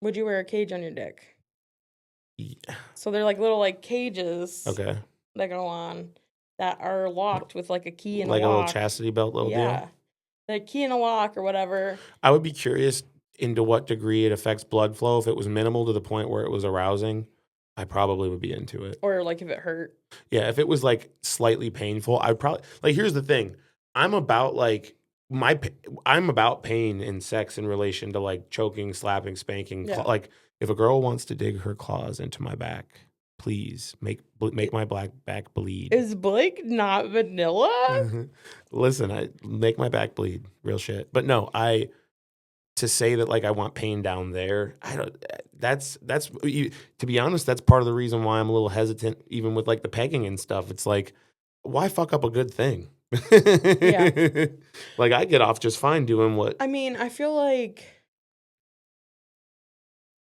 [SPEAKER 1] Would you wear a cage on your dick?
[SPEAKER 2] Yeah.
[SPEAKER 1] So they're like little like cages.
[SPEAKER 2] Okay.
[SPEAKER 1] That go on that are locked with like a key and
[SPEAKER 2] like
[SPEAKER 1] a lock.
[SPEAKER 2] A little chastity belt little deal?
[SPEAKER 1] The key and a lock or whatever.
[SPEAKER 2] I would be curious into what degree it affects blood flow. If it was minimal to the point where it was arousing, I probably would be into it.
[SPEAKER 1] Or like if it hurt.
[SPEAKER 2] Yeah, if it was like slightly painful, I'd probably like. Here's the thing, I'm about pain in sex in relation to like choking, slapping, spanking.
[SPEAKER 1] Yeah.
[SPEAKER 2] Like if a girl wants to dig her claws into my back, please make my black back bleed.
[SPEAKER 1] Is Blake not vanilla?
[SPEAKER 2] Listen, make my back bleed, real shit. But no, to say that like I want pain down there, I don't. That's to be honest, that's part of the reason why I'm a little hesitant, even with like the pegging and stuff. It's like, why fuck up a good thing?
[SPEAKER 1] Yeah.
[SPEAKER 2] Like I get off just fine doing what.
[SPEAKER 1] I mean, I feel like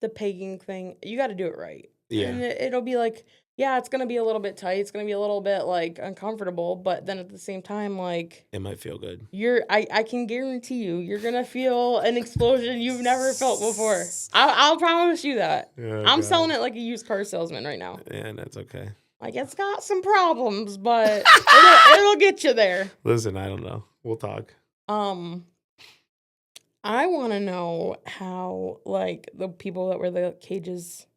[SPEAKER 1] the pegging thing, you got to do it right.
[SPEAKER 2] Yeah.
[SPEAKER 1] And it'll be like, yeah, it's going to be a little bit tight. It's going to be a little bit like uncomfortable. But then at the same time, like,
[SPEAKER 2] it might feel good.
[SPEAKER 1] I can guarantee you're going to feel an explosion you've never felt before. I'll promise you that.
[SPEAKER 2] Oh,
[SPEAKER 1] I'm
[SPEAKER 2] God.
[SPEAKER 1] selling it like a used car salesman right now.
[SPEAKER 2] Yeah, that's okay.
[SPEAKER 1] Like, it's got some problems, but it'll get you there.
[SPEAKER 2] Listen, I don't know. We'll talk.
[SPEAKER 1] I want to know how, like, the people that wear the cages,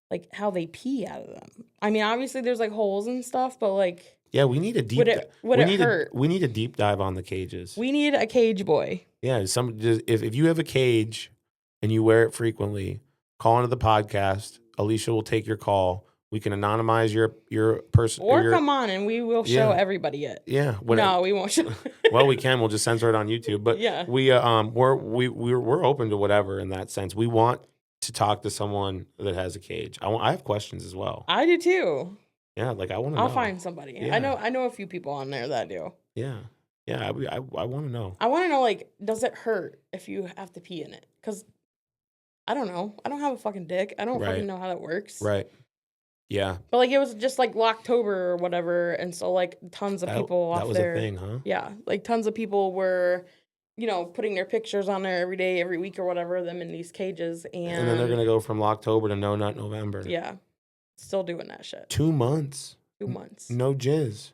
[SPEAKER 1] like, how they pee out of them. I mean, obviously there's, like, holes and stuff, but, like...
[SPEAKER 2] Yeah, we need a deep...
[SPEAKER 1] Would it hurt?
[SPEAKER 2] We need a deep dive on the cages.
[SPEAKER 1] We need a cage boy.
[SPEAKER 2] Yeah, if you have a cage and you wear it frequently, call into the podcast. Alisha will take your call. We can anonymize your person.
[SPEAKER 1] Or come on and we will show everybody it.
[SPEAKER 2] Yeah.
[SPEAKER 1] No, we won't show.
[SPEAKER 2] Well, we can. We'll just censor it on YouTube. But
[SPEAKER 1] yeah,
[SPEAKER 2] we're open to whatever in that sense. We want to talk to someone that has a cage. I have questions as well.
[SPEAKER 1] I do too.
[SPEAKER 2] Yeah, like I want to know.
[SPEAKER 1] I'll find somebody. Yeah. I know a few people on there that do.
[SPEAKER 2] Yeah. Yeah, I want to know.
[SPEAKER 1] I want to know, like, does it hurt if you have to pee in it? Because I don't know. I don't have a fucking dick. I don't fucking know how that works.
[SPEAKER 2] Right. Yeah.
[SPEAKER 1] But, like, it was just, like, Locktober or whatever, and so, like, tons of people off there.
[SPEAKER 2] That was a thing, huh?
[SPEAKER 1] Yeah. Like, tons of people were, you know, putting their pictures on there every day, every week or whatever, them in these cages. And
[SPEAKER 2] then they're going to go from Locktober to No Nut November.
[SPEAKER 1] Yeah. Still doing that shit.
[SPEAKER 2] 2 months.
[SPEAKER 1] 2 months.
[SPEAKER 2] No jizz.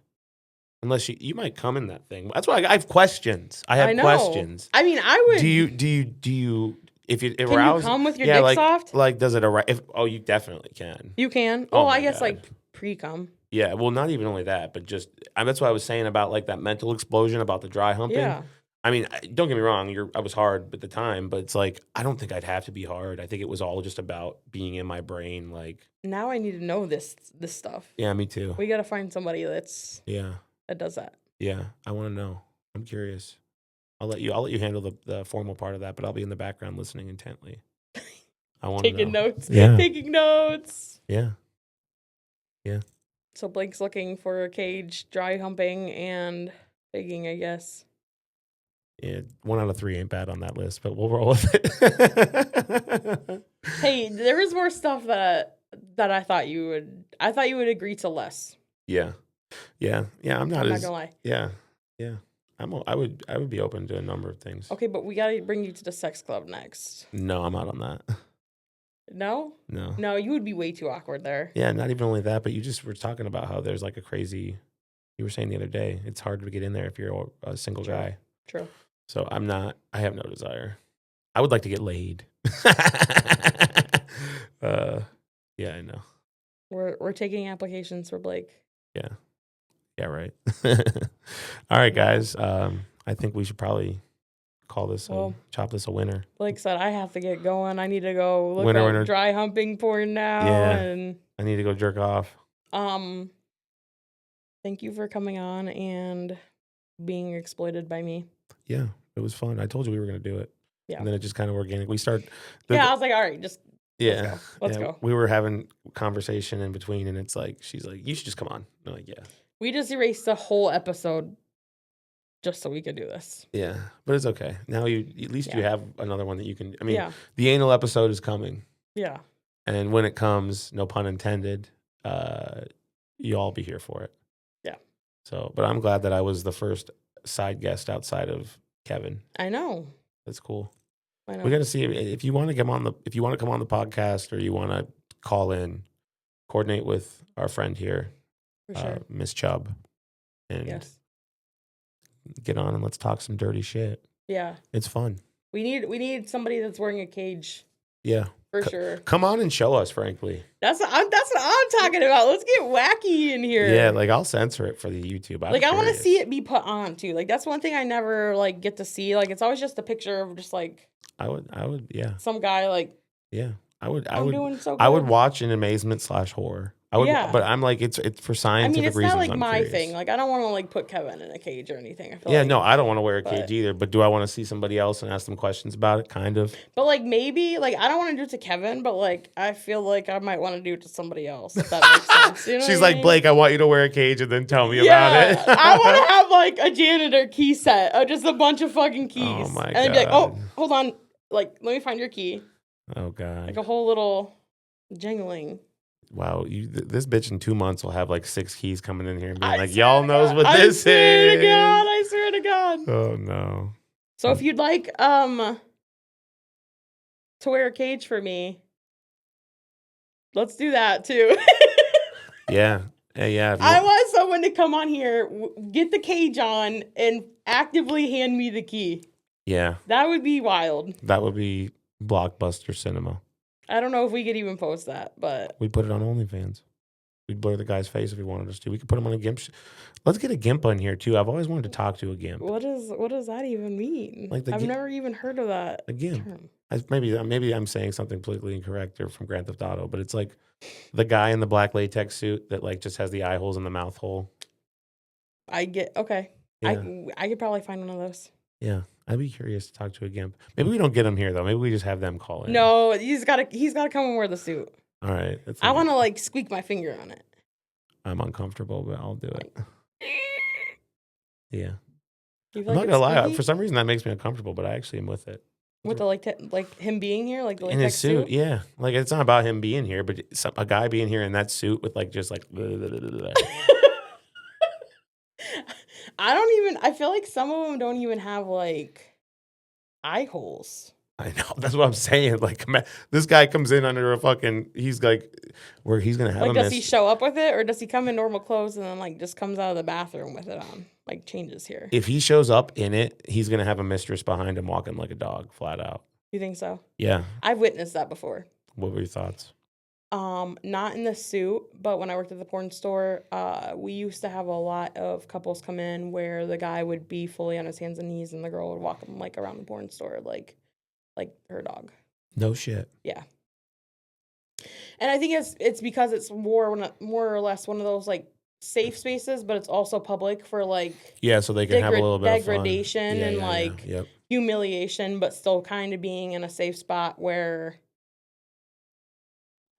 [SPEAKER 2] Unless you might come in that thing. That's why I have questions. I have questions.
[SPEAKER 1] I mean, I would.
[SPEAKER 2] Do you if it
[SPEAKER 1] can
[SPEAKER 2] arouse?
[SPEAKER 1] You come with your dick soft?
[SPEAKER 2] Like, does it arouse? Oh, you definitely can.
[SPEAKER 1] You can.
[SPEAKER 2] Oh,
[SPEAKER 1] I guess
[SPEAKER 2] God.
[SPEAKER 1] like pre-cum.
[SPEAKER 2] Yeah, well, not even only that, but just that's what I was saying about like that mental explosion about the dry humping.
[SPEAKER 1] Yeah.
[SPEAKER 2] I mean, don't get me wrong. I was hard at the time, but it's like I don't think I'd have to be hard. I think it was all just about being in my brain. Like
[SPEAKER 1] now, I need to know this stuff.
[SPEAKER 2] Yeah, me too.
[SPEAKER 1] We got to find somebody that does that.
[SPEAKER 2] Yeah, I want to know. I'm curious. I'll let you handle the formal part of that, but I'll be in the background listening intently. I want to know.
[SPEAKER 1] Taking notes.
[SPEAKER 2] Yeah.
[SPEAKER 1] Taking notes.
[SPEAKER 2] Yeah. Yeah.
[SPEAKER 1] So Blake's looking for a cage, dry humping, and begging, I guess.
[SPEAKER 2] Yeah, 1 out of 3 ain't bad on that list, but we'll roll with it.
[SPEAKER 1] Hey, there is more stuff that I thought you would. I thought you would agree to less.
[SPEAKER 2] Yeah. I'm not
[SPEAKER 1] gonna lie.
[SPEAKER 2] Yeah. I would be open to a number of things.
[SPEAKER 1] Okay, but we gotta bring you to the sex club next.
[SPEAKER 2] No, I'm out on that.
[SPEAKER 1] No, you would be way too awkward there.
[SPEAKER 2] Yeah, not even only that, but you just were talking about how there's like a crazy. You were saying the other day, it's hard to get in there if you're a single guy.
[SPEAKER 1] True.
[SPEAKER 2] So I'm not. I have no desire. I would like to get laid. Yeah, I know.
[SPEAKER 1] We're taking applications for Blake.
[SPEAKER 2] Yeah, right. All right, guys. I think we should probably call this chop this a winner.
[SPEAKER 1] Blake said I have to get going. I need to go look
[SPEAKER 2] winner,
[SPEAKER 1] at
[SPEAKER 2] winner.
[SPEAKER 1] dry humping porn now.
[SPEAKER 2] Yeah.
[SPEAKER 1] And
[SPEAKER 2] I need to go jerk off.
[SPEAKER 1] Thank you for coming on and being exploited by me.
[SPEAKER 2] Yeah, it was fun. I told you we were going to do it.
[SPEAKER 1] Yeah.
[SPEAKER 2] And then it just kind of organic. We start.
[SPEAKER 1] I was like, all right, just let's go.
[SPEAKER 2] We were having conversation in between, and it's like she's like, "You should just come on." I'm like, "Yeah."
[SPEAKER 1] We just erased the whole episode just so we could do this.
[SPEAKER 2] Yeah, but it's okay. Now you have another one that you can. I mean, the anal episode is coming.
[SPEAKER 1] Yeah.
[SPEAKER 2] And when it comes, no pun intended, you'll all be here for it.
[SPEAKER 1] Yeah.
[SPEAKER 2] So, but I'm glad that I was the first side guest outside of Kevin.
[SPEAKER 1] I know.
[SPEAKER 2] That's cool.
[SPEAKER 1] I know.
[SPEAKER 2] We got to see if you want to come on the podcast or you want to call in, coordinate with our friend here,
[SPEAKER 1] for sure.
[SPEAKER 2] Miss Chub, and get on and let's talk some dirty shit.
[SPEAKER 1] Yeah.
[SPEAKER 2] It's fun.
[SPEAKER 1] We need somebody that's wearing a cage.
[SPEAKER 2] Yeah.
[SPEAKER 1] For sure.
[SPEAKER 2] Come on and show us, frankly.
[SPEAKER 1] That's what I'm talking about. Let's get wacky in here.
[SPEAKER 2] Yeah, like I'll censor it for the YouTube.
[SPEAKER 1] I want to see it be put on too. Like that's one thing I never like get to see. Like it's always just a picture of just like
[SPEAKER 2] I would yeah.
[SPEAKER 1] Some guy like
[SPEAKER 2] yeah. I would
[SPEAKER 1] doing so good.
[SPEAKER 2] I would watch in amazement /horror. I would,
[SPEAKER 1] Yeah.
[SPEAKER 2] but I'm like, it's for
[SPEAKER 1] I
[SPEAKER 2] scientific
[SPEAKER 1] mean, it's
[SPEAKER 2] reasons.
[SPEAKER 1] not like
[SPEAKER 2] I'm
[SPEAKER 1] my
[SPEAKER 2] curious.
[SPEAKER 1] thing. Like, I don't want to like put Kevin in a cage or anything. I feel
[SPEAKER 2] Yeah,
[SPEAKER 1] like,
[SPEAKER 2] no, I don't want to wear a cage
[SPEAKER 1] but-
[SPEAKER 2] either. But do I want to see somebody else and ask them questions about it? Kind of.
[SPEAKER 1] But like maybe like I don't want to do it to Kevin, but like I feel like I might want to do it to somebody else. If that makes sense. You know
[SPEAKER 2] She's
[SPEAKER 1] what I
[SPEAKER 2] like,
[SPEAKER 1] mean?
[SPEAKER 2] Blake, I want you to wear a cage and then tell me
[SPEAKER 1] Yeah,
[SPEAKER 2] about it.
[SPEAKER 1] I want to have like a janitor key set of just a bunch of fucking keys.
[SPEAKER 2] Oh my
[SPEAKER 1] and then be like, oh,
[SPEAKER 2] God.
[SPEAKER 1] hold on, like let me find your key.
[SPEAKER 2] Oh God.
[SPEAKER 1] Like a whole little jingling.
[SPEAKER 2] Wow, this bitch in 2 months will have like 6 keys coming in here and being
[SPEAKER 1] I
[SPEAKER 2] like,
[SPEAKER 1] swear
[SPEAKER 2] y'all
[SPEAKER 1] to
[SPEAKER 2] knows
[SPEAKER 1] God.
[SPEAKER 2] what
[SPEAKER 1] I
[SPEAKER 2] this
[SPEAKER 1] swear
[SPEAKER 2] is.
[SPEAKER 1] to God, I swear to God.
[SPEAKER 2] Oh no.
[SPEAKER 1] So if you'd like to wear a cage for me, let's do that too.
[SPEAKER 2] Yeah. Yeah.
[SPEAKER 1] I want someone to come on here, get the cage on, and actively hand me the key.
[SPEAKER 2] Yeah.
[SPEAKER 1] That would be wild.
[SPEAKER 2] That would be blockbuster cinema.
[SPEAKER 1] I don't know if we could even post that, but
[SPEAKER 2] We'd put it on OnlyFans. We'd blur the guy's face if we wanted us to. We could put him on a GIMP. Let's get a GIMP on here too. I've always wanted to talk to a GIMP.
[SPEAKER 1] what does that even mean?
[SPEAKER 2] Like
[SPEAKER 1] I've never even heard of that
[SPEAKER 2] A GIMP.
[SPEAKER 1] term.
[SPEAKER 2] Maybe I'm saying something politically incorrect or from Grand Theft Auto, but it's like the guy in the black latex suit that like just has the eye holes in the mouth hole.
[SPEAKER 1] I get okay.
[SPEAKER 2] Yeah.
[SPEAKER 1] I could probably find one of those.
[SPEAKER 2] Yeah. I'd be curious to talk to a GIMP. Maybe we don't get him here though. Maybe we just have them call in.
[SPEAKER 1] No, he's gotta come and wear the suit.
[SPEAKER 2] All right.
[SPEAKER 1] I want to like squeak my finger on it.
[SPEAKER 2] I'm uncomfortable, but I'll do it. Yeah.
[SPEAKER 1] You feel
[SPEAKER 2] I'm not
[SPEAKER 1] like
[SPEAKER 2] gonna lie.
[SPEAKER 1] squeaky?
[SPEAKER 2] For some reason, that makes me uncomfortable, but I actually am with it.
[SPEAKER 1] With the like him being here, like the
[SPEAKER 2] In his
[SPEAKER 1] latex
[SPEAKER 2] suit, yeah. Like it's not about him being here, but a guy being here in that suit with like just like. Blah, blah, blah, blah.
[SPEAKER 1] I feel like some of them don't even have like eye holes.
[SPEAKER 2] I know. That's what I'm saying. Like this guy comes in under a fucking. He's like, where he's gonna have
[SPEAKER 1] Like,
[SPEAKER 2] a
[SPEAKER 1] does he show up with it, or does he come in normal clothes and then like just comes out of the bathroom with it on, like changes here?
[SPEAKER 2] If he shows up in it, he's gonna have a mistress behind him walking like a dog, flat out.
[SPEAKER 1] You think so?
[SPEAKER 2] Yeah.
[SPEAKER 1] I've witnessed that before.
[SPEAKER 2] What were your thoughts?
[SPEAKER 1] Not in the suit, but when I worked at the porn store, we used to have a lot of couples come in where the guy would be fully on his hands and knees and the girl would walk him like around the porn store like her dog.
[SPEAKER 2] No shit.
[SPEAKER 1] Yeah. And I think it's because it's more or less one of those like safe spaces, but it's also public for like
[SPEAKER 2] Yeah, so they can have a little bit of fun.
[SPEAKER 1] degradation
[SPEAKER 2] Yeah,
[SPEAKER 1] and
[SPEAKER 2] yeah,
[SPEAKER 1] like
[SPEAKER 2] yeah. Yep.
[SPEAKER 1] humiliation, but still kind of being in a safe spot where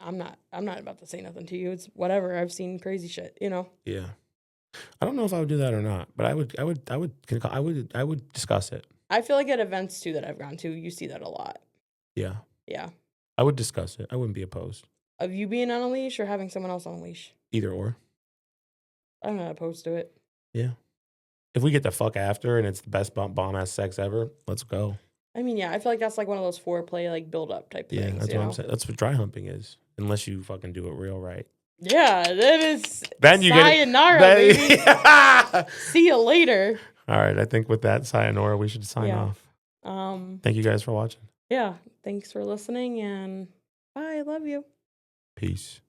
[SPEAKER 1] I'm not about to say nothing to you. It's whatever. I've seen crazy shit, you know.
[SPEAKER 2] Yeah. I don't know if I would do that or not, but I would discuss it.
[SPEAKER 1] I feel like at events too that I've gone to, you see that a lot.
[SPEAKER 2] Yeah.
[SPEAKER 1] Yeah.
[SPEAKER 2] I would discuss it. I wouldn't be opposed.
[SPEAKER 1] Of you being on a leash or having someone else on a leash.
[SPEAKER 2] Either or.
[SPEAKER 1] I'm not opposed to it.
[SPEAKER 2] Yeah. If we get the fuck after and it's the best bomb ass sex ever, let's go.
[SPEAKER 1] I mean, yeah, I feel like that's like one of those foreplay, like build up type
[SPEAKER 2] Yeah,
[SPEAKER 1] things.
[SPEAKER 2] that's what I'm saying. That's what dry humping is. Unless you fucking do it real right.
[SPEAKER 1] Yeah, that is
[SPEAKER 2] Then you
[SPEAKER 1] sayonara,
[SPEAKER 2] get
[SPEAKER 1] baby.
[SPEAKER 2] it.
[SPEAKER 1] See you later.
[SPEAKER 2] All right, I think with that sayonara, we should sign off. Thank you guys for watching.
[SPEAKER 1] Yeah, thanks for listening and bye. Love you.
[SPEAKER 2] Peace.